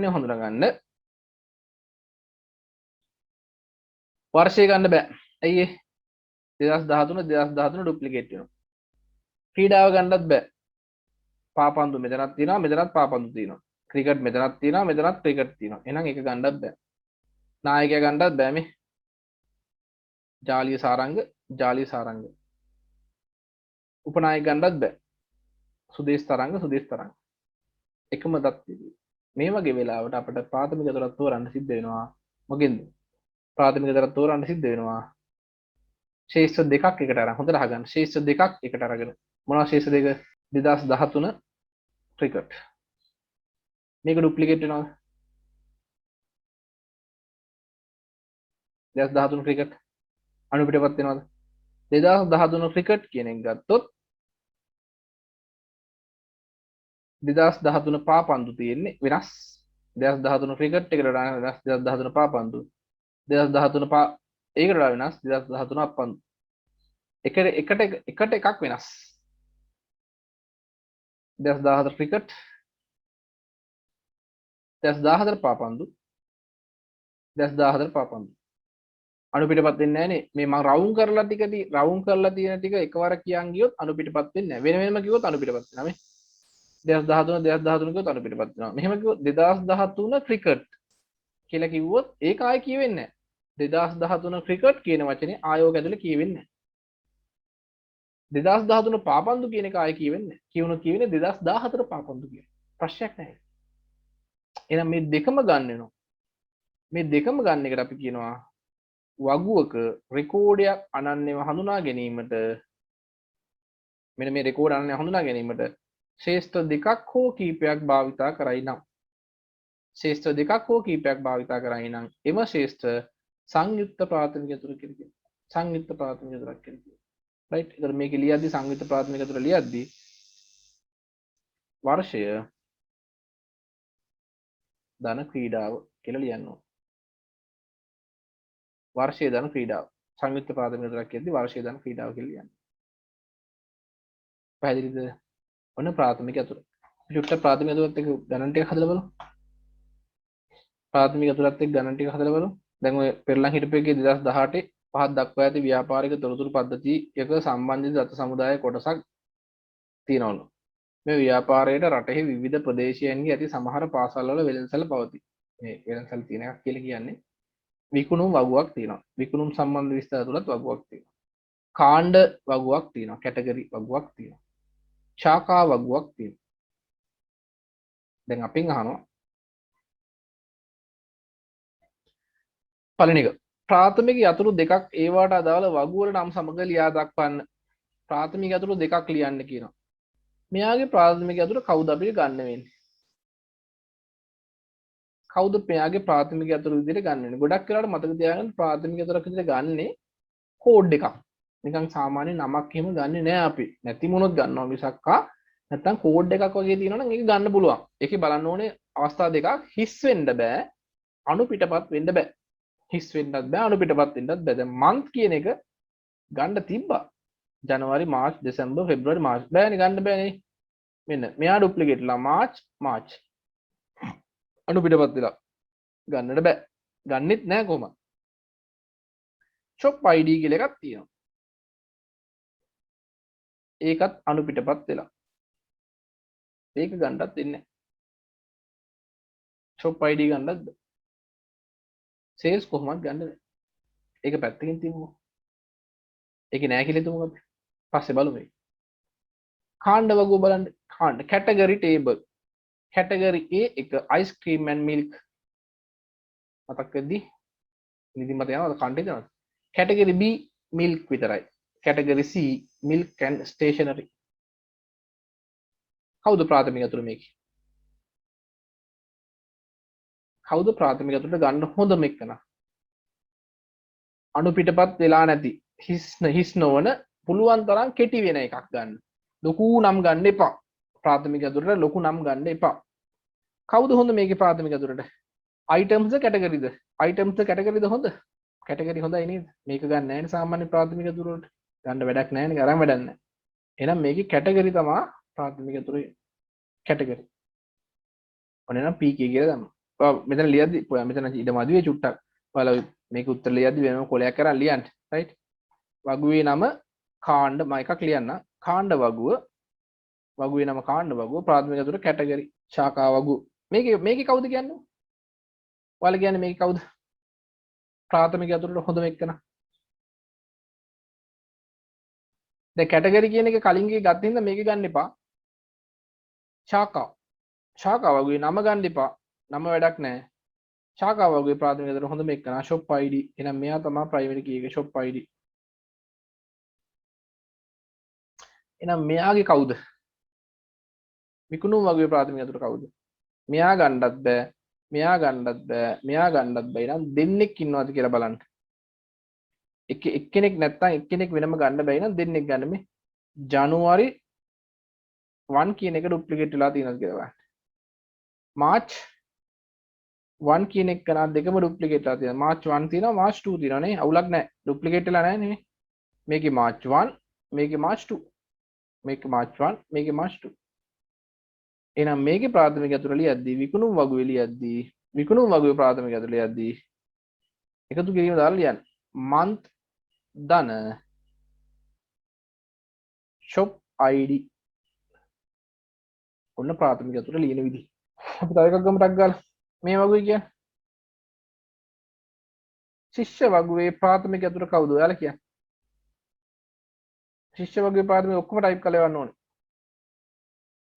හඳුනාගන්න වර්ෂය ගන්න බෑ. ඇයි 2013 ඩුප්ලිකේට් වෙනවා. ක්‍රීඩාව ගන්නත් බෑ. පාපන්දු මෙතනක් තියෙනවා, මෙතනත් පාපන්දු තියෙනවා. ක්‍රිකට් මෙතනක් තියෙනවා, මෙතනත් ක්‍රිකට් තියෙනවා. එහෙනම් ඒක ගන්නත් බෑ. නායකයා ගන්නත් බෑ මේ. ජාලිය සාරංග. උපනායක ගන්නත් බෑ. සුදේශ තරංග. එකම දත්තේ. මේ වගේ වෙලාවට අපිට ප්‍රාථමික අතුරක් තෝරන්න සිද්ධ වෙනවා. මොකෙන්ද? ප්‍රාථමික අතුරක් තෝරන්න සිද්ධ වෙනවා. ශේෂ්ත්‍ර දෙකක් එකට අරන් හොඳට අහගන්න. ශේෂ්ත්‍ර දෙකක් එකට අරගෙන මොනවා ශේෂ්ත්‍ර දෙක? 2013 ක්‍රිකට්. මේක ඩුප්ලිකේට් වෙනවද? 2013 ක්‍රිකට් අණු පිටපත් වෙනවද? 2013 ක්‍රිකට් කියන එක ගත්තොත් 2013 පාපන්දු තියෙන්නේ වෙනස්. 2013 ක්‍රිකට් එකට වඩා වෙනස්. 2013 පාපන්දු. 2013 ඒකට වඩා වෙනස්. 2013 අප්පන්දු. එකට එකක් වෙනස් 2014 ක්‍රිකට් 2014 පාපන්දු 2014 පාපන්දු අනු පිටපත් වෙන්නේ නැහනේ මේ මම රවුම් කරලා රවුම් කරලා තියෙන ටික එකවර කියන් ගියොත් අනු පිටපත් වෙන්නේ නැහැ වෙන වෙනම කිව්වොත් අනු පිටපත් වෙනවා මේ 2013 කිව්වොත් අනු පිටපත් වෙනවා මෙහෙම කිව්වොත් 2013 ක්‍රිකට් කියලා කිව්වොත් ඒක ආයෙ කියවෙන්නේ නැහැ 2013 ක්‍රිකට් කියන වචනේ ආයෝග ඇතුලේ කියවෙන්නේ නැහැ 2013 පාපන්දු කියන එක ආයෙ කියවෙන්නේ කියවෙන්නේ 2014 පාපන්දු කියන ප්‍රශ්නයක් නැහැ එහෙනම් මේ දෙකම ගන්න වෙනවා මේ දෙකම ගන්න එකට අපි කියනවා වගුවක රෙකෝඩයක් අනන්‍යව හඳුනා ගැනීමට මෙන්න මේ රෙකෝඩ් අනන්‍යව හඳුනා ගැනීමට ශේෂ්ත්‍ර දෙකක් හෝ කීපයක් භාවිතා කරයි නම් ශේෂ්ත්‍ර දෙකක් හෝ කීපයක් භාවිතා කරයි නම් එම ශේෂ්ත්‍ර සංයුක්ත ප්‍රාථමික අතුරු කියලා කියනවා සංයුක්ත ප්‍රාථමික අතුරක් කියලා කියනවා රයිට් ඒතර මේක ලියද්දි සංයුක්ත ප්‍රාථමික අතුර ලියද්දි වර්ෂය ධන ක්‍රීඩාව කියලා ලියන්න ඕන වර්ෂය ධන ක්‍රීඩාව සංයුක්ත ප්‍රාථමික අතුරක් කියද්දි වර්ෂය ධන ක්‍රීඩාව කියලා ලියන්න පැහැදිලිද ඔන්න ප්‍රාථමික අතුර චුට්ට ප්‍රාථමික අතුරත් එක්ක ගණන් ටික හදලා බලමු ප්‍රාථමික අතුරත් එක්ක ගණන් ටික හදලා බලමු දැන් ඔය පෙරලන් හිටපු එකේ 2018 පහක් දක්වා ඇති ව්‍යාපාරික තොරතුරු පද්ධතියක සම්බන්ධිත දත සමුදාය කොටසක් තියෙනවලු මේ ව්‍යාපාරයට රටෙහි විවිධ ප්‍රදේශයන්ගේ ඇති සමහර පාසල්වල වෙළඳසැල පවතී මේ වෙළඳසැල තියෙන එකක් කියලා කියන්නේ විකුණුම් වගුවක් තියෙනවා විකුණුම් සම්බන්ධ විස්තර තුලත් වගුවක් තියෙනවා කාණ්ඩ වගුවක් තියෙනවා කැටගරි වගුවක් තියෙනවා ශාඛා වගුවක් තියෙනවා දැන් අපෙන් අහනවා පළවෙනි එක ප්‍රාථමික යතුරු දෙකක් ඒවාට අදාළ වගුවල නම් සමග ලියා දක්වන්න ප්‍රාථමික යතුරු දෙකක් ලියන්න කියනවා මෙයාගේ ප්‍රාථමික යතුරු කවුද අපිට ගන්න වෙන්නේ කවුද මෙයාගේ ප්‍රාථමික යතුරු විදිහට ගන්න වෙන්නේ ගොඩක් වෙලාවට මතක තියාගන්න ප්‍රාථමික යතුරක් විදිහට ගන්නේ කෝඩ් එකක් නිකන් සාමාන්‍ය නමක් එහෙම ගන්නෙ නෑ අපි නැති මොනොත් ගන්නවා මිසක්කා නැත්තම් කෝඩ් එකක් වගේ තියෙනවා නම් ඒක ගන්න පුළුවන් ඒකේ බලන්න ඕනේ අවස්ථා දෙකක් හිස් වෙන්න බෑ අණු පිටපත් වෙන්න බෑ හිස් වෙන්නත් බෑ අණු පිටපත් වෙන්නත් බෑ දැන් මන්ත් කියන එක ගන්න තිබ්බා ජනවාරි මාර්ච් දෙසැම්බර් ෆෙබ්‍රුවාරි මාර්ච් බෑනේ ගන්න බෑනේ මෙන්න මෙයා ඩුප්ලිකේට්ලා මාර්ච් අණු පිටපත් වෙලා ගන්නට බෑ ගන්නෙත් නෑ කොහොමද shop id කියලා එකක් තියෙනවා ඒකත් අණු පිටපත් වෙලා ඒක ගන්නත් දෙන්නේ නැහැ shop id ගන්නත් බෑ sales කොහොමද ගන්නද ඒක පැත්තකින් තියමු ඒක නෑ කියලා හිතමු අපි පස්සේ බලමු මේක කාණ්ඩ වගුව බලන්න කාණ්ඩ category table category A එක ice cream and milk මතක් වෙද්දි නිදිමත යනවා කාණ්ඩේ දෙනවා category B milk විතරයි category C milk and stationery කවුද ප්‍රාථමික අතුරු මේකේ කවුද ප්‍රාථමික අතුරට ගන්න හොඳම එකන අණු පිටපත් වෙලා නැති හිස් නොවන පුළුවන් තරම් කෙටි වෙන එකක් ගන්න ලොකු නම් ගන්න එපා ප්‍රාථමික අතුරට ලොකු නම් ගන්න එපා කවුද හොඳ මේකේ ප්‍රාථමික අතුරට items categoryද items categoryද හොඳ category හොඳයි නේද මේක ගන්න නැහැ නේ සාමාන්‍ය ප්‍රාථමික අතුරට ගන්න වැඩක් නැහැ නේ අරන් වැඩක් නැහැ එහෙනම් මේකේ category තමයි ප්‍රාථමික අතුරේ category ඔන්න නම් pk කියලා දාමු මෙතන ලියද්දි මෙතන ඊට මදුවේ චුට්ටක් ඔයාලා මේක උත්තර ලියද්දි වෙනම කොලයක් කරන් ලියන්න රයිට් වගුවේ නම කාණ්ඩ මම එකක් ලියන්න කාණ්ඩ වගුවේ නම කාණ්ඩ වගුව ප්‍රාථමික අතුර කැටගරි ශාඛා වගුව මේකේ කවුද කියන්නේ ඔයාලා කියන්නේ මේකේ කවුද ප්‍රාථමික අතුරට හොඳම එක්කන දැන් කැටගරි කියන එක කලින් ගියේ ගත්ත හින්දා මේක ගන්න එපා ශාඛා වගුවේ නම ගන්න එපා නම වැඩක් නැහැ ශාඛා වගුවේ ප්‍රාථමික අතුරට හොඳම එක්කන shop id එහෙනම් මෙයා තමයි ප්‍රයිමරි කී එකේ shop id එහෙනම් මෙයාගේ කවුද විකුණුම් වගුවේ ප්‍රාථමික අතුර කවුද මෙයා ගන්නත් බෑ මෙයා ගන්නත් බෑ නම් දෙන්නෙක් ඉන්නවද කියලා බලන්න එක්කෙනෙක් නැත්තම් එක්කෙනෙක් වෙනම ගන්න බැයි නම් දෙන්නෙක් ගන්න මේ ජනුවාරි 1 කියන එක ඩුප්ලිකේට් වෙලා තියෙනවද කියලා බලන්න මාර්ච් 1 කියන එක නා දෙකම ඩුප්ලිකේට් වෙලා තියෙනවා මාර්ච් 1 තියෙනවා මාර්ච් 2 තියෙනවා නේ අවුලක් නැහැ ඩුප්ලිකේට් වෙලා නැහැ නේ මේකේ මාර්ච් 1 මේකේ මාර්ච් 2 මේකේ මාර්ච් 1 මේකේ මාර්ච් 2 එහෙනම් මේකේ ප්‍රාථමික ඇතුළ ලියද්දී විකුණුම් වගුවේ ලියද්දී විකුණුම් වගුවේ ප්‍රාථමික ඇතුළ ලියද්දී එකතු කිරීම දාලා ලියන්න month ධන shop id ඔන්න ප්‍රාථමික ඇතුළ ලියන විදිහ අපි තව එකක් ගමු ටක් ගාලා මේ වගුවේ කියන්නේ ශිෂ්‍ය වගුවේ ප්‍රාථමික ඇතුළ කවුද ඔයාලා කියන්නේ ශිෂ්‍ය වගුවේ ප්‍රාථමික ඔක්කොම ටයිප් කරලා එවන්න ඕනේ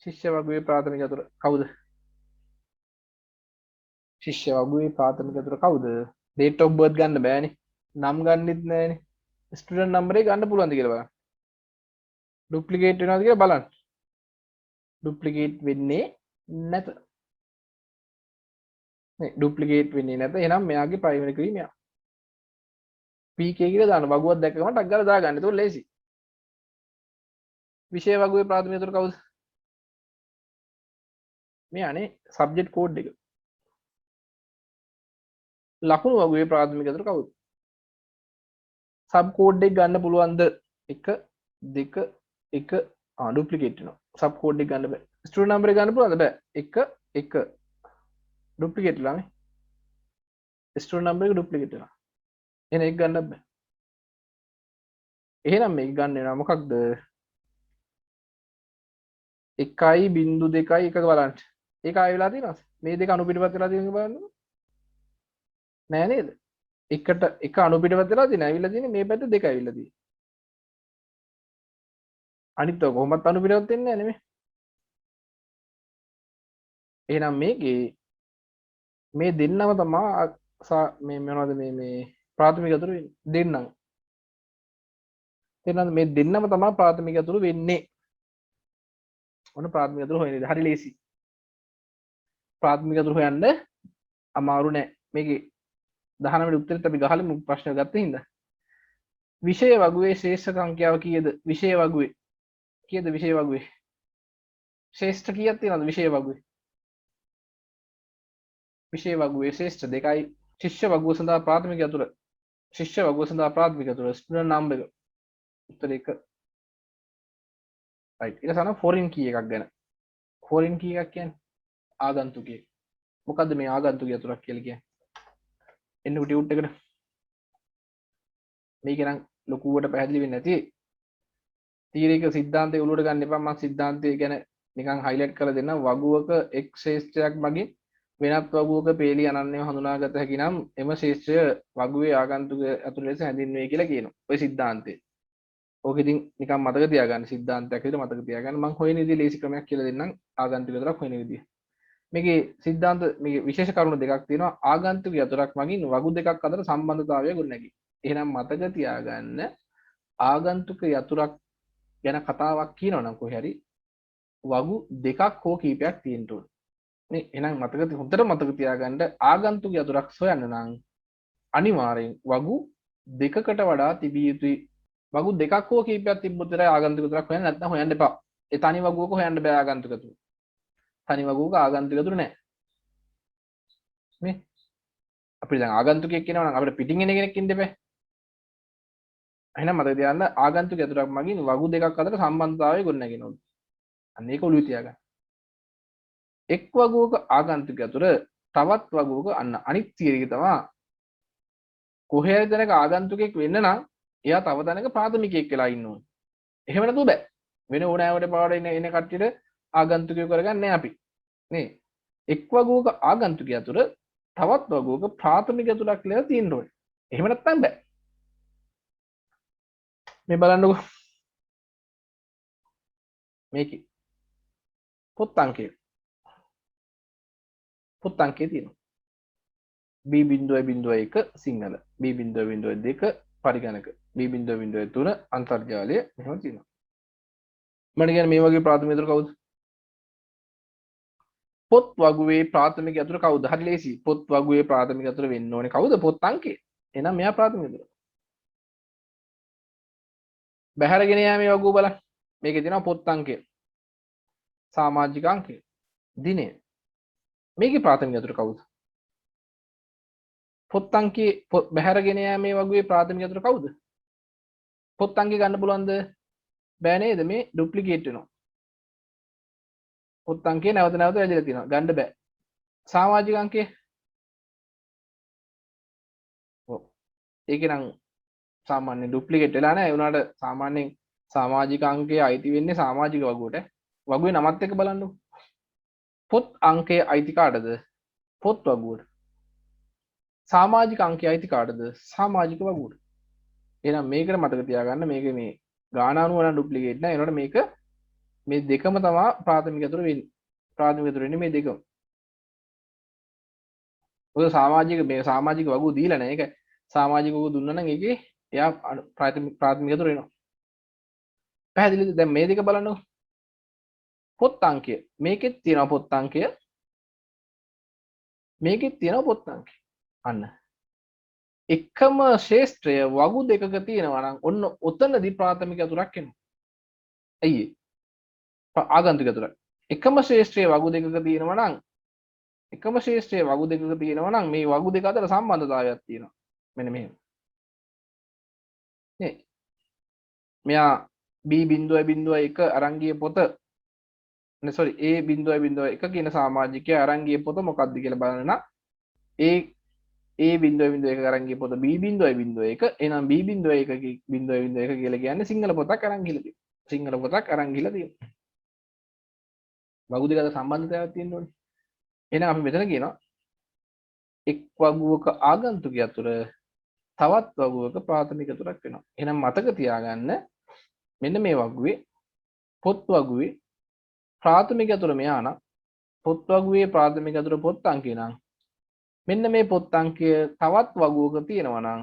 ශිෂ්‍ය වගුවේ ප්‍රාථමික ඇතුළ කවුද ශිෂ්‍ය වගුවේ ප්‍රාථමික ඇතුළ කවුද date of birth ගන්න බෑනේ නම් ගන්නෙත් නෑනේ ස්ටුඩන්ට් නම්බරේ ගන්න පුළුවන්ද කියලා බලන්න ඩුප්ලිකේට් වෙනවද කියලා බලන්න ඩුප්ලිකේට් වෙන්නේ නැත නේ ඩුප්ලිකේට් වෙන්නේ නැත එහෙනම් මෙයාගේ ප්‍රයිමරි කී මෙයා pk කියලා දාන්න වගුවක් දැක්කම ටක් ගාලා දාගන්න ඒක ලේසි විෂය වගුවේ ප්‍රාථමික ඇතුළ කවුද මෙයානේ සබ්ජෙක්ට් කෝඩ් එක ලකුණු වගුවේ ප්‍රාථමික ඇතුළ කවුද සබ් කෝඩ් එක ගන්න පුළුවන්ද 1 2 1 ඩුප්ලිකේට් වෙනවා සබ් කෝඩ් එක ගන්න බෑ ස්ටුඩන්ට් නම්බර් එක ගන්න පුළුවන්ද බෑ 1 1 ඩුප්ලිකේට් වෙලා නේ ස්ටුඩන්ට් නම්බර් එක ඩුප්ලිකේට් වෙනවා එහෙනම් ඒක ගන්න බෑ එහෙනම් මේක ගන්න වෙනවා මොකක්ද 1.2 එක බලන්න ඒක ආයෙ වෙලා තියෙනවද මේ දෙක අනුපිටපත් වෙලා තියෙනවද බලන්න නෑ නේද එකට එක අනුපිටපත් වෙලා තියෙන ඇවිල්ලා තියෙන්නේ මේ පැත්ත දෙක ඇවිල්ලා තියෙන්නේ අනිත් එක කොහොමත් අනුපිටපත් වෙන්නේ නෑ නෙමෙයි එහෙනම් මේකේ මේ දෙන්නම තමයි මේ මොනවද මේ ප්‍රාථමික අතුරු දෙන්නම් එහෙනම් මේ දෙන්නම තමයි ප්‍රාථමික අතුරු වෙන්නේ ඔන්න ප්‍රාථමික අතුරු හොයන්නේ හරි ලේසි ප්‍රාථමික අතුරු හොයන්න අමාරු නෑ මේකේ 19 වෙනි උත්තරෙත් අපි ගහලා මුක් ප්‍රශ්න ගත්තේ හින්දා විෂය වගුවේ ශ්‍රේෂ්ඨ සංඛ්‍යාව කීයද විෂය වගුවේ කීයද විෂය වගුවේ ශ්‍රේෂ්ඨ කීයක් තියෙනවද විෂය වගුවේ විෂය වගුවේ ශ්‍රේෂ්ඨ 2යි ශිෂ්‍ය වගුව සඳහා ප්‍රාථමික අතුර ශිෂ්‍ය වගුව සඳහා ප්‍රාථමික අතුර ස්ටුඩන්ට් නම්බර් එක උත්තර 1 රයිට් ඊට සන ෆොරින් කී එකක් ගැන ෆොරින් කී එකක් කියන්නේ ආගන්තුකයෙක් මොකද්ද මේ ආගන්තුකය අතුරක් කියලා කියන්නේ එන්න ටියුට් එකට මේක නම් ලොකුවට පැහැදිලි වෙන්නේ නැති තීරික සිද්ධාන්තය උලුවට ගන්න එපා මම සිද්ධාන්තය ගැන නිකන් හයිලයිට් කරලා දෙන්නම් වගුවක එක් ශ්‍රේෂ්ඨයක් මගින් වෙනත් වගුවක පේලි අනන්‍යව හඳුනාගත හැකි නම් එම ශ්‍රේෂ්ඨය වගුවේ ආගන්තුක අතුරු ලෙස හැඳින්වේ කියලා කියනවා ඔය සිද්ධාන්තය ඕක ඉතින් නිකන් මතක තියාගන්න සිද්ධාන්තයක් විදිහට මතක තියාගන්න මම හොයන විදිහේ ලේසි ක්‍රමයක් කියලා දෙන්නම් ආගන්තුක අතුරක් හොයන විදිහ මේකේ සිද්ධාන්ත මේකේ විශේෂ කරුණු දෙකක් තියෙනවා ආගන්තුක අතුරක් මගින් වගු දෙකක් අතර සම්බන්ධතාවය ගොඩනැගී එහෙනම් මතක තියාගන්න ආගන්තුක යතුරක් ගැන කතාවක් කියනවනම් කොහේ හරි වගු දෙකක් හෝ කීපයක් තියෙන්න ඕනේ. නේ එහෙනම් හොඳට මතක තියාගන්න ආගන්තුක යතුරක් සොයන්න නම් අනිවාර්යෙන් වගු දෙකකට වඩා තිබිය යුතුයි. වගු දෙකක් හෝ කීපයක් තිබ්බොත් විතරයි ආගන්තුක යතුරක් හොයන්න නැත්නම් හොයන්න එපා. ඒ තනි වගුවක හොයන්න බෑ ආගන්තුක යතුර. තනි වගුවක ආගන්තුක යතුර නැහැ. මේ අපි දැන් ආගන්තුකයෙක් කියනවා නම් අපිට පිටින් එන කෙනෙක් ඉන්න දෙපෑ. එහෙනම් මතක තියාගන්න ආගන්තුක යතුරක් මගින් වගු දෙකක් අතර සම්බන්ධතාවය ගොඩනගෙනවා. අන්න ඒක ඔළුවේ තියාගන්න. එක් වගුවක ආගන්තුක යතුර තවත් වගුවක අන්න අනිත් තීරයක තමයි කොහේ හරි තැනක ආගන්තුකෙක් වෙන්න නම් එයා තව තැනක ප්‍රාථමිකයෙක් වෙලා ඉන්න ඕනේ. එහෙම නැතුව බෑ. වෙන ඕනෑවට පාඩ එන කට්ටියට ආගන්තුකයෝ කරගන්නේ අපි. නේ. එක් වගුවක ආගන්තුක යතුර තවත් වගුවක ප්‍රාථමික යතුරක් කියලා තියෙන්න ඕනේ. එහෙම නැත්නම් බෑ. මේ බලන්නකෝ මේකේ පොත් අංකය තියෙනවා B.1 සිංහල B.2 පරිගණක B.3 අන්තර්ජාලය මෙහෙම තියෙනවා මම කියන්නේ මේ වගේ ප්‍රාථමික යතුරු කවුද පොත් වගුවේ ප්‍රාථමික යතුරු කවුද හරි ලේසි පොත් වගුවේ ප්‍රාථමික යතුරු වෙන්න ඕනේ කවුද පොත් අංකය එහෙනම් මෙයා ප්‍රාථමික යතුරු බහැරගෙන යෑමේ වගුව බලන්න මේකේ තියෙනවා පොත් අංකය සමාජික අංකය දිනය මේකේ ප්‍රාථමික යතුරු කවුද පොත් අංකයේ බහැරගෙන යෑමේ වගුවේ ප්‍රාථමික යතුරු කවුද පොත් අංකය ගන්න පුළුවන්ද? බෑ නේද? මේ ඩුප්ලිකේට් වෙනවා. පොත් අංකය නැවත නැවත වැදිලා තියෙනවා. ගන්න බෑ. සමාජික අංකය ඔව්. ඒකේ නම් සාමාන්‍ය ඩුප්ලිකේට් වෙලා නැහැ. ඒ උනාට සාමාන්‍යයෙන් සමාජික අංකය අයිති වෙන්නේ සමාජික වගුවට. වගුවේ නමත් එක්ක බලන්නකො. පොත් අංකය අයිති කාටද? පොත් වගුවට. සමාජික අංකය අයිති කාටද? සමාජික වගුවට. එහෙනම් මේකට මතක තියාගන්න මේක මේ ගාන අනුව නම් ඩුප්ලිකේට් නෑ. ඒනොට මේක මේ දෙකම තමයි ප්‍රාථමික අතුර වෙන්නේ. ප්‍රාථමික අතුර වෙන්නේ මේ දෙකම. ඔය සමාජික මේ සමාජික වගුව දීලා නැහැ. ඒක සමාජික වගුව දුන්නා නම් ඒකේ එයා ප්‍රාථමික අතුර වෙනවා. පැහැදිලිද? දැන් මේ දෙක බලන්නකො. පොත් අංකය. මේකෙත් තියෙනවා පොත් අංකය. මේකෙත් තියෙනවා පොත් අංකය. අන්න. එකම ශේෂ්ත්‍රය වගු දෙකක තියෙනවා නම් ඔන්න ඔතනදී ප්‍රාථමික අතුරක් එනවා. ඇයි ඒ? ආගන්තුක අතුරක්. එකම ශේෂ්ත්‍රයේ වගු දෙකක තියෙනවා නම් එකම ශේෂ්ත්‍රයේ වගු දෙකක තියෙනවා නම් මේ වගු දෙක අතර සම්බන්ධතාවයක් තියෙනවා. මෙන්න මෙහෙම. නේ. මෙයා B.1 අරන් ගිය පොත sorry A.1 කියන සමාජිකයා අරන් ගිය පොත මොකක්ද කියලා බලන්න නම් A.1 අරන් ගිය පොත B.1 එහෙනම් B.1 කියලා කියන්නේ සිංහල පොතක් අරන් ගිහලා තියෙනවා. සිංහල පොතක් අරන් ගිහලා තියෙනවා. වගු දෙක අතර සම්බන්ධතාවයක් තියෙන්න ඕනේ. එහෙනම් අපි මෙතන කියනවා එක් වගුවක ආගන්තුකය අතර තවත් වගුවක ප්‍රාථමික අතුරක් වෙනවා. එහෙනම් මතක තියාගන්න මෙන්න මේ වගුවේ පොත් වගුවේ ප්‍රාථමික අතුර මෙයා නම් පොත් වගුවේ ප්‍රාථමික අතුර පොත් අංකය නම් මෙන්න මේ පොත් අංකය තවත් වගුවක තියෙනවා නම්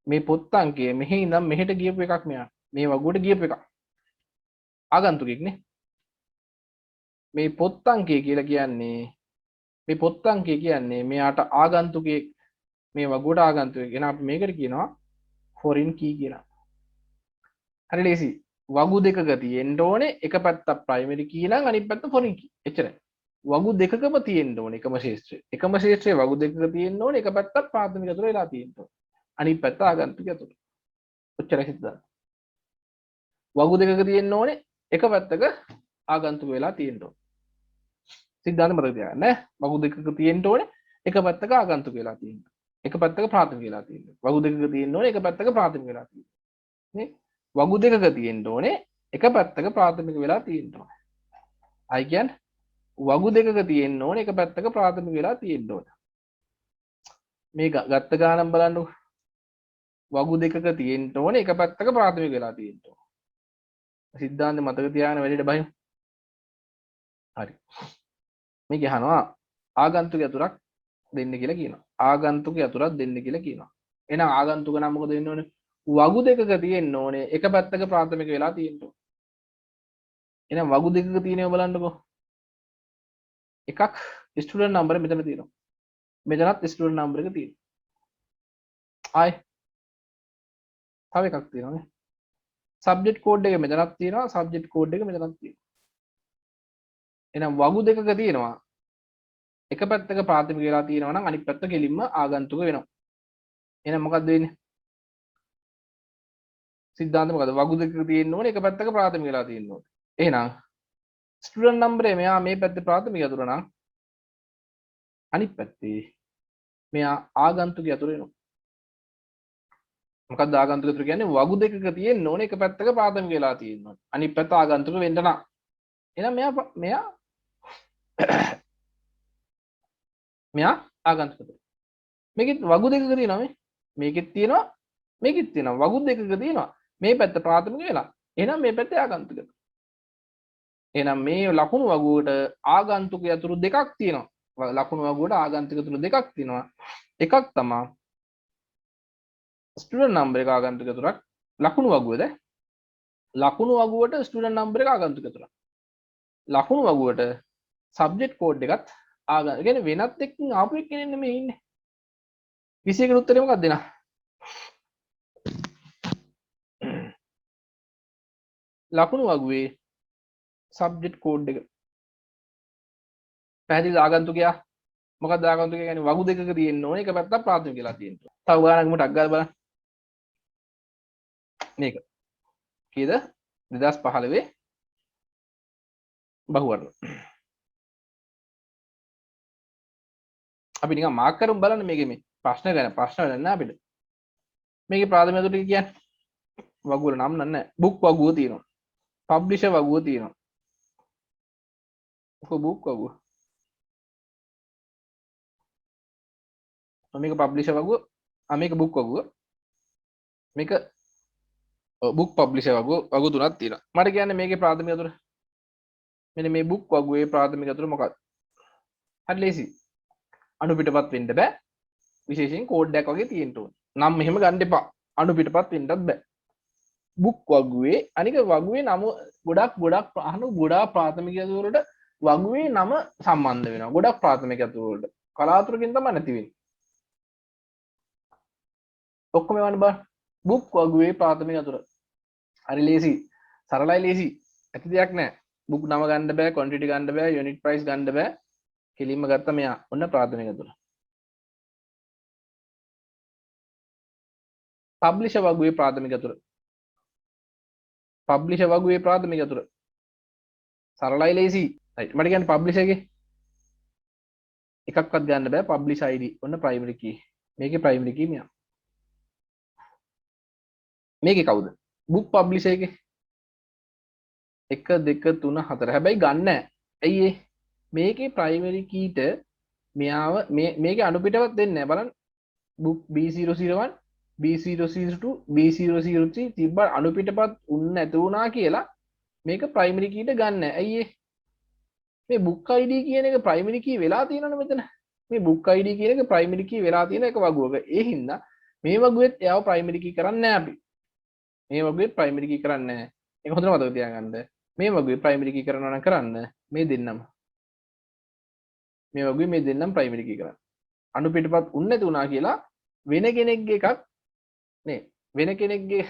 මේ පොත් අංකය මෙහි ඉඳන් මෙහෙට ගියපු එකක් මෙයා. මේ වගුවට ගියපු එකක්. ආගන්තුකෙක් නේ. මේ පොත් අංකය කියලා කියන්නේ මෙයාට ආගන්තුකයෙක් මේ වගුවට ආගන්තුකයෙක්. එහෙනම් අපි මේකට කියනවා foreign key කියලා. හරි ලේසි. වගු දෙකක තියෙන්න ඕනේ එක පැත්තක් primary key නම් අනිත් පැත්ත foreign key. එච්චරයි. වගු දෙකකම තියෙන්න ඕනේ එකම ශේෂ්ත්‍රය. එකම ශේෂ්ත්‍රයේ වගු දෙකක තියෙන්න ඕනේ එක පැත්තක් ප්‍රාථමික අතුර වෙලා තියෙන්න ඕනේ. අනිත් පැත්ත ආගන්තුක අතුර. ඔච්චරයි සිද්ධාන්ත. වගු දෙකක තියෙන්න ඕනේ එක පැත්තක ආගන්තුක වෙලා තියෙන්න ඕනේ. සිද්ධාන්ත මතක තියාගන්න ඈ. වගු දෙකක තියෙන්න ඕනේ එක පැත්තක ආගන්තුක වෙලා තියෙන්න. එක පැත්තක ප්‍රාථමික වෙලා තියෙන්න. වගු දෙකක තියෙන්න ඕනේ එක පැත්තක ප්‍රාථමික වෙලා තියෙන්න. නේ? වගු දෙකක තියෙන්න ඕනේ එක පැත්තක ප්‍රාථමික වෙලා තියෙන්න ඕනේ. අය කියන්නේ වගු දෙකක තියෙන්න ඕනේ එක පැත්තක ප්‍රාථමික වෙලා තියෙන්න ඕනේ. මේ ගත්ත ගානම් බලන්නකො. වගු දෙකක තියෙන්න ඕනේ එක පැත්තක ප්‍රාථමික වෙලා තියෙන්න ඕනේ. සිද්ධාන්ත මතක තියාගෙන වැඩිට බහිමු. හරි. මේක අහනවා ආගන්තුක අතුරක් දෙන්න කියලා කියනවා. ආගන්තුක අතුරක් දෙන්න කියලා කියනවා. එහෙනම් ආගන්තුක නම් මොකද වෙන්න ඕනේ? වගු දෙකක තියෙන්න ඕනේ එක පැත්තක ප්‍රාථමික වෙලා තියෙන්න ඕනේ. එහෙනම් වගු දෙකක තියෙනව බලන්නකෝ. එකක් ස්ටුඩන්ට් නම්බර මෙතන තියෙනවා. මෙතනත් ස්ටුඩන්ට් නම්බර එක තියෙනවා. ආයි තව එකක් තියෙනවා නේ. සබ්ජෙක්ට් කෝඩ් එක මෙතනක් තියෙනවා. සබ්ජෙක්ට් කෝඩ් එක මෙතනක් තියෙනවා. එහෙනම් වගු දෙකක තියෙනවා. එක පැත්තක ප්‍රාථමික වෙලා තියෙනවා නම් අනිත් පැත්ත කෙලින්ම ආගන්තුක වෙනවා. එහෙනම් මොකද්ද වෙන්නේ? සිද්ධාන්ත මොකද? වගු දෙකක තියෙන්න ඕනේ එක පැත්තක ප්‍රාථමික වෙලා තියෙන්න ඕනේ. එහෙනම් ස්ටුඩන්ට් නම්බරේ මෙයා මේ පැත්තේ ප්‍රාථමික අතුර නම් අනිත් පැත්තේ මෙයා ආගන්තුක අතුර වෙනවා. මොකක්ද ආගන්තුක අතුර කියන්නේ? වගු දෙකක තියෙන්න ඕනේ එක පැත්තක ප්‍රාථමික වෙලා තියෙන්න ඕනේ. අනිත් පැත්ත ආගන්තුක වෙන්න නම්. එහෙනම් මෙයා ආගන්තුක අතුර. මේකෙත් වගු දෙකක තියෙනවා මේ. මේකෙත් තියෙනවා මේකෙත් තියෙනවා. වගු දෙකක තියෙනවා. මේ පැත්ත ප්‍රාථමික වෙලා. එහෙනම් මේ පැත්තේ ආගන්තුක. එහෙනම් මේ ලකුණු වගුවට ආගන්තුක අතුරු දෙකක් තියෙනවා. ලකුණු වගුවට ආගන්තුක අතුරු දෙකක් තියෙනවා. එකක් තමයි ස්ටුඩන්ට් නම්බර් එක ආගන්තුක අතුරක්. ලකුණු වගුවද ලකුණු වගුවට ස්ටුඩන්ට් නම්බර් එක ආගන්තුක අතුරක්. ලකුණු වගුවට සබ්ජෙක්ට් කෝඩ් එකත් ආගන්තුක. කියන්නේ වෙනත් එක්කින් ආපු එක්කෙනෙක් නෙමෙයි ඉන්නේ. 21 කට උත්තරේ මොකක්ද දෙනා? ලකුණු වගුවේ සබ්ජෙක්ට් කෝඩ් එක. පැහැදිලිද ආගන්තුකයා? මොකක්ද ආගන්තුකයා කියන්නේ? වගු දෙකක තියෙන්න ඕනේ එක පැත්තක් ප්‍රාථමික වෙලා තියෙන්න. තව ගානක් මටක් ගාලා බලන්න. මේක කීයද 2015 බහුවර්ණ අපි නිකන් මාක් කරමු බලන්න මේකේ මේ ප්‍රශ්න ගැන ප්‍රශ්න නැහැ අපිට මේකේ ප්‍රාථමික අතුරු ටික කියන්නේ වගුවල නම් නැහැ බුක් වගුව තියෙනවා පබ්ලිෂර් වගුව තියෙනවා බුක් වගුව මේක පබ්ලිෂර් වගුව මේක බුක් වගුව මේක බුක් පබ්ලිෂර් වගුව තුනක් තියෙනවා මට කියන්නේ මේකේ ප්‍රාථමික අතුරු මෙන්න මේ බුක් වගුවේ ප්‍රාථමික අතුරු මොකක්ද හරි ලේසි අණු පිටපත් වෙන්න බෑ විශේෂයෙන් කෝඩ් එකක් වගේ තියෙන්න ඕනේ නම් මෙහෙම ගන්න එපා අණු පිටපත් වෙන්නත් බෑ බුක් වගුවේ අනික වගුවේ නම ගොඩක් ප්‍රාථමික අතුරු වලට වගුවේ නම සම්බන්ධ වෙනවා ගොඩක් ප්‍රාථමික අතුරු වලට කලාතුරකින් තමයි නැති වෙන්නේ ඔක්කොම එවන්න බෑ බුක් වගුවේ ප්‍රාථමික අතුර හරි ලේසි සරලයි ලේසි ඇති දෙයක් නැහැ බුක් නම ගන්න බෑ ක්වොන්ටිටි ගන්න බෑ යුනිට් ප්‍රයිස් ගන්න බෑ කෙලින්ම ගත්තා මෙයා ඔන්න ප්‍රාථමික අතුර පබ්ලිෂර් වගුවේ ප්‍රාථමික අතුර පබ්ලිෂර් වගුවේ ප්‍රාථමික අතුර සරලයි ලේසි right මට කියන්නේ පබ්ලිෂර් එකේ එකක්වත් ගන්න බෑ පබ්ලිෂ් ID ඔන්න ප්‍රයිමරි කී මේකේ ප්‍රයිමරි කී මෙයා මේකේ කවුද බුක් පබ්ලිෂර් එකේ 1 2 3 4 හැබැයි ගන්න නැහැ ඇයි ඒ මේකේ ප්‍රයිමරි කීට මෙයාව මේකේ අනුපිටවත් දෙන්නේ නැහැ බලන්න book B001 B002 B003 තිබ්බ අනුපිටපත් උන් නැති වුණා කියලා මේක ප්‍රයිමරි කීට ගන්න නැහැ ඇයි ඒ මේ book ID කියන එක ප්‍රයිමරි කී වෙලා තියෙනවනේ මෙතන මේ book ID කියන එක ප්‍රයිමරි කී වෙලා තියෙන එක වගුවක ඒ හින්දා මේ වගුවෙත් එයාව ප්‍රයිමරි කී කරන්නේ නැහැ අපි මේ වගුවේ ප්‍රයිමරි කී කරන්නේ නැහැ ඒක හොඳට මතක තියාගන්න මේ වගුවේ ප්‍රයිමරි කී කරනවා නම් කරන්න මේ දෙන්නම මේ වගේ මේ දෙන්නම් ප්‍රයිමරි කී කරන්න අණු පිටපත් උන් නැති වුණා කියලා වෙන කෙනෙක්ගේ එකක් නේ වෙන කෙනෙක්ගේ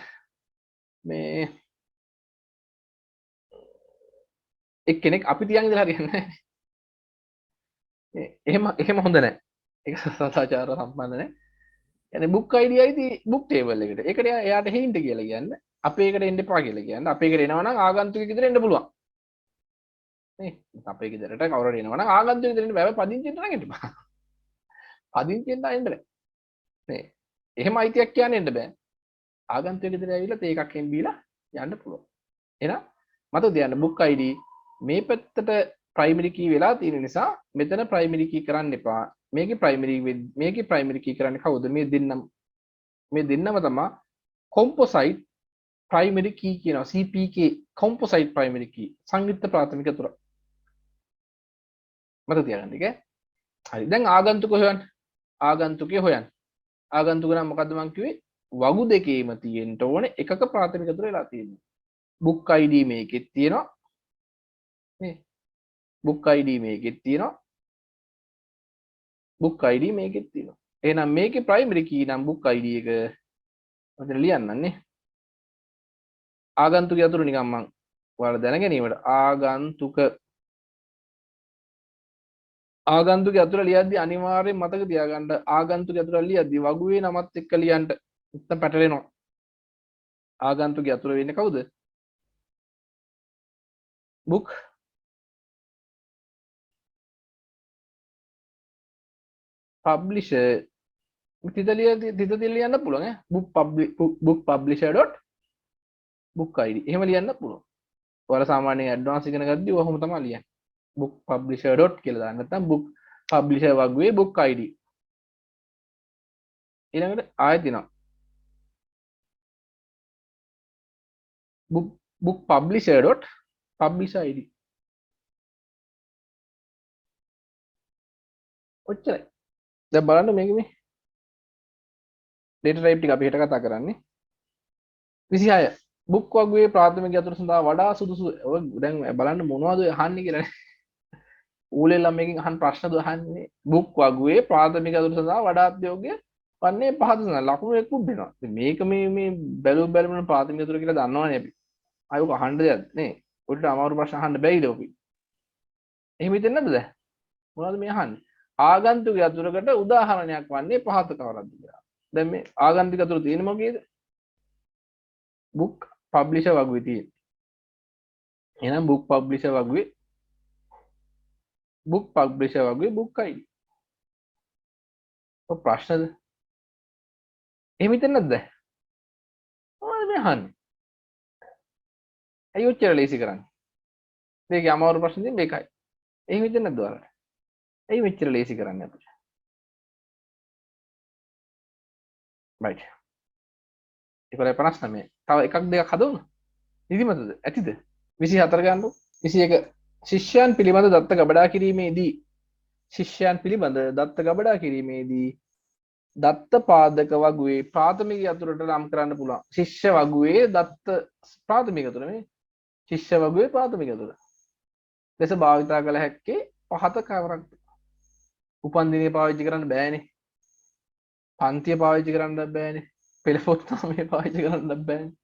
මේ එක්කෙනෙක් අපි තියන් ඉඳලා හරියන්නේ නැහැ එහෙම හොඳ නැහැ ඒක සදාචාර සම්බන්ධ නැහැ يعني book ID ID book table එකට ඒකට එයාට hint කියලා කියන්නේ අපේ එකට එන්න එපා කියලා කියන්නේ අපේ එකට එනවා නම් ආගන්තුකෙක් විතර එන්න පුළුවන් නේ අපේ ගෙදරට කවුරු හරි එනවා නම් ආගන්තුක ගෙදර එන්න බෑ පදිංචිෙන්ට නම් එන්න බෑ පදිංචිෙන්ට එන්න බෑ නේ එහෙම අයිතියක් කියන්නේ එන්න බෑ ආගන්තුක ගෙදර ඇවිල්ලා තේ එකක් එන් බීලා යන්න පුළුවන් එහෙනම් මතක තියාගන්න book ID මේ පැත්තට ප්‍රයිමරි කී වෙලා තියෙන නිසා මෙතන ප්‍රයිමරි කී කරන්න එපා මේකේ ප්‍රයිමරි කී කරන්නේ කවුද මේ දෙන්නම තමයි කොම්පොසයිට් ප්‍රයිමරි කී කියනවා CPK කොම්පොසයිට් ප්‍රයිමරි කී සංයුක්ත ප්‍රාථමික අතුර මතක තියාගන්න ටික හරි දැන් ආගන්තුකේ හොයන්න ආගන්තුක නම් මොකද්ද මං කිව්වේ වගු දෙකේම තියෙන්න ඕනේ එකක ප්‍රාථමික අතුර වෙලා තියෙනවා book ID මේකෙත් තියෙනවා නේ book ID මේකෙත් තියෙනවා book ID මේකෙත් තියෙනවා එහෙනම් මේකේ ප්‍රයිමරි කී නම් book ID එක මෙතන ලියන්නම් නේ ආගන්තුක අතුරු නිකන් මං ඔයාලා දැන ගැනීමට ආගන්තුක අතුර ලියද්දී අනිවාර්යෙන් මතක තියාගන්න ආගන්තුක අතුර ලියද්දී වගුවේ නමත් එක්ක ලියන්න නැත්නම් පැටලෙනවා ආගන්තුක අතුර වෙන්නේ කවුද book publisher තිත ලියන්න පුළුවන් ඈ book publisher.book ID එහෙම ලියන්න පුළුවන් ඔයාලා සාමාන්‍යයෙන් ඇඩ්වාන්ස් ඉගෙන ගද්දී ඔහොම තමයි ලියන්නේ book publisher dot කියලා දාන්න නැත්නම් book publisher වගුවේ book ID ඊළඟට ආයෙත් දෙනවා book publisher dot publisher ID ඔච්චරයි දැන් බලන්න මේක මේ data type ටික අපි හෙට කතා කරන්නේ 26 book වගුවේ ප්‍රාථමික අතුරු සඳහා වඩා සුදුසු ඔය දැන් බලන්න මොනවද අහන්නේ කියලා නේ ඌලේ ළමයිගෙන් අහන ප්‍රශ්නද අහන්නේ book වගුවේ ප්‍රාථමික අතුරු සඳහා වඩාත් යෝග්‍ය වන්නේ පහත සඳහා ලකුණු එක්ක දෙනවා ඉතින් මේක මේ බැලුම් ප්‍රාථමික අතුරු කියලා දන්නවනේ අපි අයෝක අහන්න දෙයක් නේ උඩට අමාරු ප්‍රශ්න අහන්න බැයිද ඔපි එහෙම හිතෙන්නේ නැද්ද දැන් මොනවද මේ අහන්නේ ආගන්තුක අතුරකට උදාහරණයක් වන්නේ පහත කවරක්ද කියලා දැන් මේ ආගන්තුක අතුරු තියෙන්නේ මොකේද බුක් පබ්ලිෂර් වගුවේ තියෙන්නේ. එහෙනම් බුක් පබ්ලිෂර් වගුවේ බුක් පබ්ලිෂර් වගුවේ බුක් ID. ඔය ප්‍රශ්නද? එහෙම හිතන්නේ නැද්ද? මොනවද මේ අහන්නේ? ඇයි ඔච්චර ලේසි කරන්නේ? මේකේ අමාරු ප්‍රශ්න තියෙන්නේ මේකයි. එහෙම හිතන්නේ නැද්ද ඔයාලට? ඇයි මෙච්චර ලේසි කරන්නේ අපිට? right. 159. තව එකක් දෙකක් හදමු. නිදිමතද? ඇතිද? 24 ගන්නකො. 21 ශිෂ්‍යයන් පිළිබඳ දත්ත ගබඩා කිරීමේදී ශිෂ්‍යයන් පිළිබඳ දත්ත ගබඩා කිරීමේදී දත්ත පාදක වගුවේ ප්‍රාථමික යතුරට නම් කරන්න පුළුවන්. ශිෂ්‍ය වගුවේ දත්ත ප්‍රාථමික යතුර මේ ශිෂ්‍ය වගුවේ ප්‍රාථමික යතුර ලෙස භාවිතා කළ හැක්කේ පහත කවරක්ද? උපන්දිනේ පාවිච්චි කරන්න බෑනේ. පන්තිය පාවිච්චි කරන්න බෑනේ. පෙළ පොත් නාමය පාවිච්චි කරන්න බෑනේ.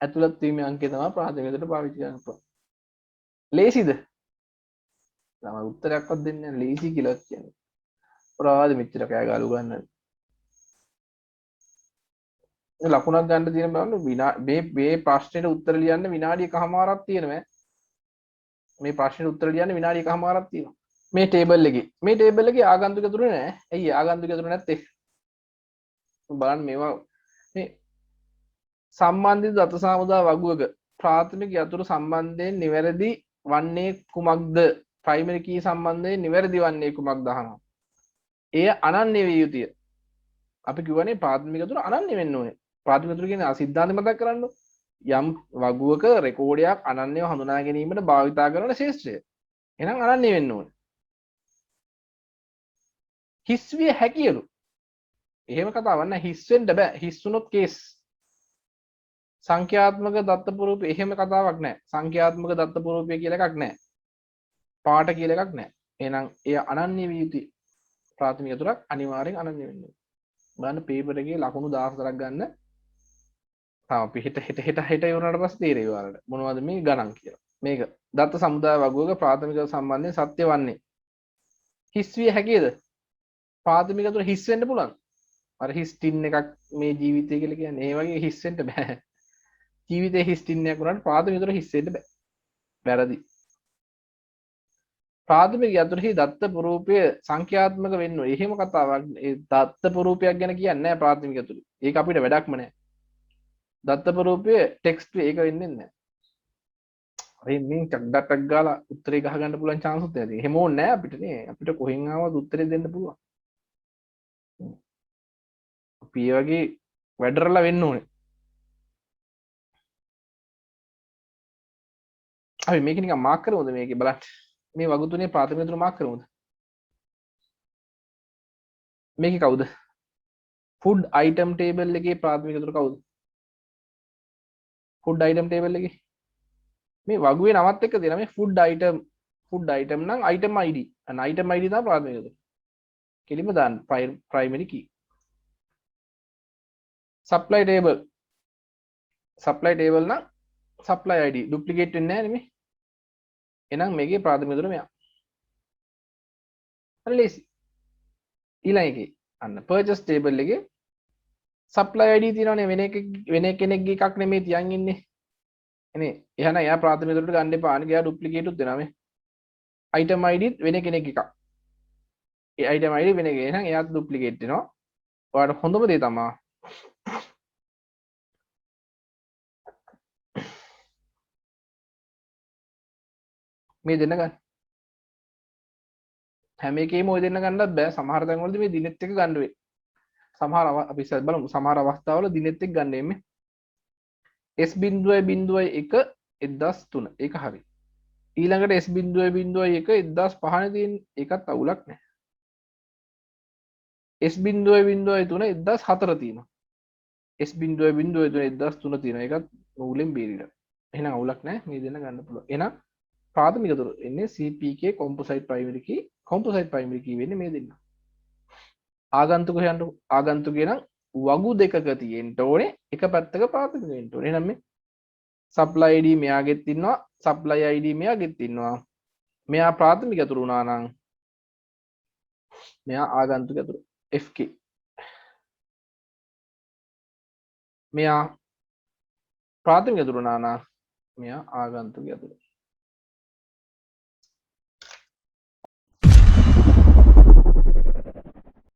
ඇතුළත් වීමේ අංකය තමයි ප්‍රාථමික යතුරට පාවිච්චි කරන්න පුළුවන්. ලේසිද? තමයි උත්තරයක්වත් දෙන්නේ නැහැ. ලේසි කියලා කියන්නේ. ප්‍රවාද මෙච්චර කෑ ගාලු ගන්න. ලකුණක් ගන්න තියෙන බලන්න මේ ප්‍රශ්නෙට උත්තර ලියන්න විනාඩි එකමාරක් තියෙනවා. මේ ප්‍රශ්නෙට උත්තර ලියන්න විනාඩි එකමාරක් තියෙනවා. මේ ටේබල් එකේ ආගන්තුක යතුරු නෑ. ඇයි ආගන්තුක යතුරු නැත්තේ? බලන්න මේවා මේ සම්බන්ධිත දත සමුදා වගුවක ප්‍රාථමික යතුරු සම්බන්ධයෙන් නිවැරදි වන්නේ කුමක්ද? ප්‍රයිමරි කී සම්බන්ධයෙන් නිවැරදි වන්නේ කුමක්ද අහනවා. එය අනන්‍ය විය යුතුය. අපි කියවනේ ප්‍රාථමික යතුරු අනන්‍ය වෙන්න ඕනේ. ප්‍රාථමික යතුරු කියන්නේ සිද්ධාන්ත මතක් කරන්න. යම් වගුවක රෙකෝඩයක් අනන්‍යව හඳුනා ගැනීමට භාවිතා කරන ශේෂ්ත්‍රය. එහෙනම් අනන්‍ය වෙන්න ඕනේ. හිස් විය හැකියලු. එහෙම කතාවක් නැහැ. හිස් වෙන්න බෑ. හිස් වුණොත් කේස්. සංඛ්‍යාත්මක දත්ත පුරූපය එහෙම කතාවක් නැහැ. සංඛ්‍යාත්මක දත්ත පුරූපය කියලා එකක් නැහැ. පාට කියලා එකක් නැහැ. එහෙනම් එය අනන්‍ය විය යුතුයි. ප්‍රාථමික යතුරක් අනිවාර්යෙන් අනන්‍ය වෙන්න ඕනේ. බලන්න පේපර් එකේ ලකුණු 14ක් ගන්න. අපි හෙට ඉවරනට පස්සේ තේරෙයි ඔයාලට මොනවද මේ ගණන් කියලා. මේක දත්ත සමුදාය වගුවක ප්‍රාථමික සම්බන්ධයෙන් සත්‍ය වන්නේ. හිස් විය හැකියද? ප්‍රාථමික යතුර හිස් වෙන්න පුළුවන්. අර හිස් ටින් එකක් මේ ජීවිතය කියලා කියන්නේ. ඒ වගේ හිස් වෙන්න බෑ. ජීවිතේ හිස් ටින් එකක් වුණාට ප්‍රාථමික යතුර හිස් වෙන්න බෑ. වැරදි. ප්‍රාථමික යතුරෙහි දත්ත පුරූපය සංඛ්‍යාත්මක වෙන්න ඕනේ. එහෙම කතාවක් ඒ දත්ත පුරූපයක් ගැන කියන්නේ නැහැ ප්‍රාථමික යතුරු. ඒක අපිට වැඩක්ම නැහැ. දත්ත පුරූපය ටෙක්ස්ට් ඒක වෙන්නේ නැහැ. අර මේ ටක් ගාලා උත්තරේ ගහ ගන්න පුළුවන් chance උත් නැහැ. එහෙම ඕනේ නැහැ අපිට නේ. අපිට කොහෙන් ආවද උත්තරේ දෙන්න පුළුවන්. අපි ඒ වගේ වැඩරලා වෙන්න ඕනේ. අපි මේක නිකන් මාක් කරමුද මේකේ බලන්න. මේ වගු තුනේ ප්‍රාථමික යතුරු මාක් කරමුද? මේකේ කවුද? ෆුඩ් අයිටම් ටේබල් එකේ ප්‍රාථමික යතුරු කවුද? ෆුඩ් අයිටම් ටේබල් එකේ මේ වගුවේ නමත් එක්ක තියෙන මේ ෆුඩ් අයිටම් නම් අයිටම් ID අන්න අයිටම් ID තමයි ප්‍රාථමික යතුරු. කෙලින්ම දාන්න primary key. supply table නම් supply ID duplicate වෙන්නේ නැහැ නෙමෙයි. එහෙනම් මේකේ ප්‍රාථමික යතුරු මෙයා. හරි ලේසි. ඊළඟ එකේ අන්න purchase table එකේ supply ID තියෙනවනේ වෙන කෙනෙක්ගේ එකක් නෙමෙයි තියන් ඉන්නේ. එනේ එහෙනම් එයා ප්‍රාථමික යතුරට ගන්න එපා. අනික එයා duplicate උත් දෙනවා මේ. item ID වෙන කෙනෙක් එකක්. ඒ item ID වෙන කෙනෙක්. එහෙනම් එයාත් duplicate වෙනවා. ඔයාලට හොඳම දේ තමයි මේ දෙන්න ගන්න. හැම එකේම ඔය දෙන්න ගන්නත් බෑ. සමහර තැන්වලදී මේ දිනෙත් එක ගන්න වෙයි. සමහර අපි ඉස්සෙල් බලමු. සමහර අවස්ථාවල දිනෙත් එක ගන්න එන්නේ. S.1 1003 ඒක හරි. ඊළඟට S.1 1005 තියෙන ඒකත් අවුලක් නැහැ. S.3 1004 තියෙනවා. S.3 1003 තියෙනවා. ඒකත් නූලෙන් බේරිලා. එහෙනම් අවුලක් නැහැ. මේ දෙන්න ගන්න පුළුවන්. එහෙනම් ප්‍රාථමික යතුරු එන්නේ CPK composite primary key වෙන්නේ මේ දෙන්න. ආගන්තුක හොයන්න ආගන්තුකේ නම් වගු දෙකක තියෙන්න ඕනේ. එක පැත්තක ප්‍රාථමික වෙන්න ඕනේ. එහෙනම් මේ supply ID මෙයාගෙත් ඉන්නවා. supply ID මෙයාගෙත් ඉන්නවා. මෙයා ප්‍රාථමික යතුරු වුණා නම් මෙයා ආගන්තුක යතුරු FK. මෙයා ප්‍රාථමික යතුරු නානා මෙයා ආගන්තුක යතුරු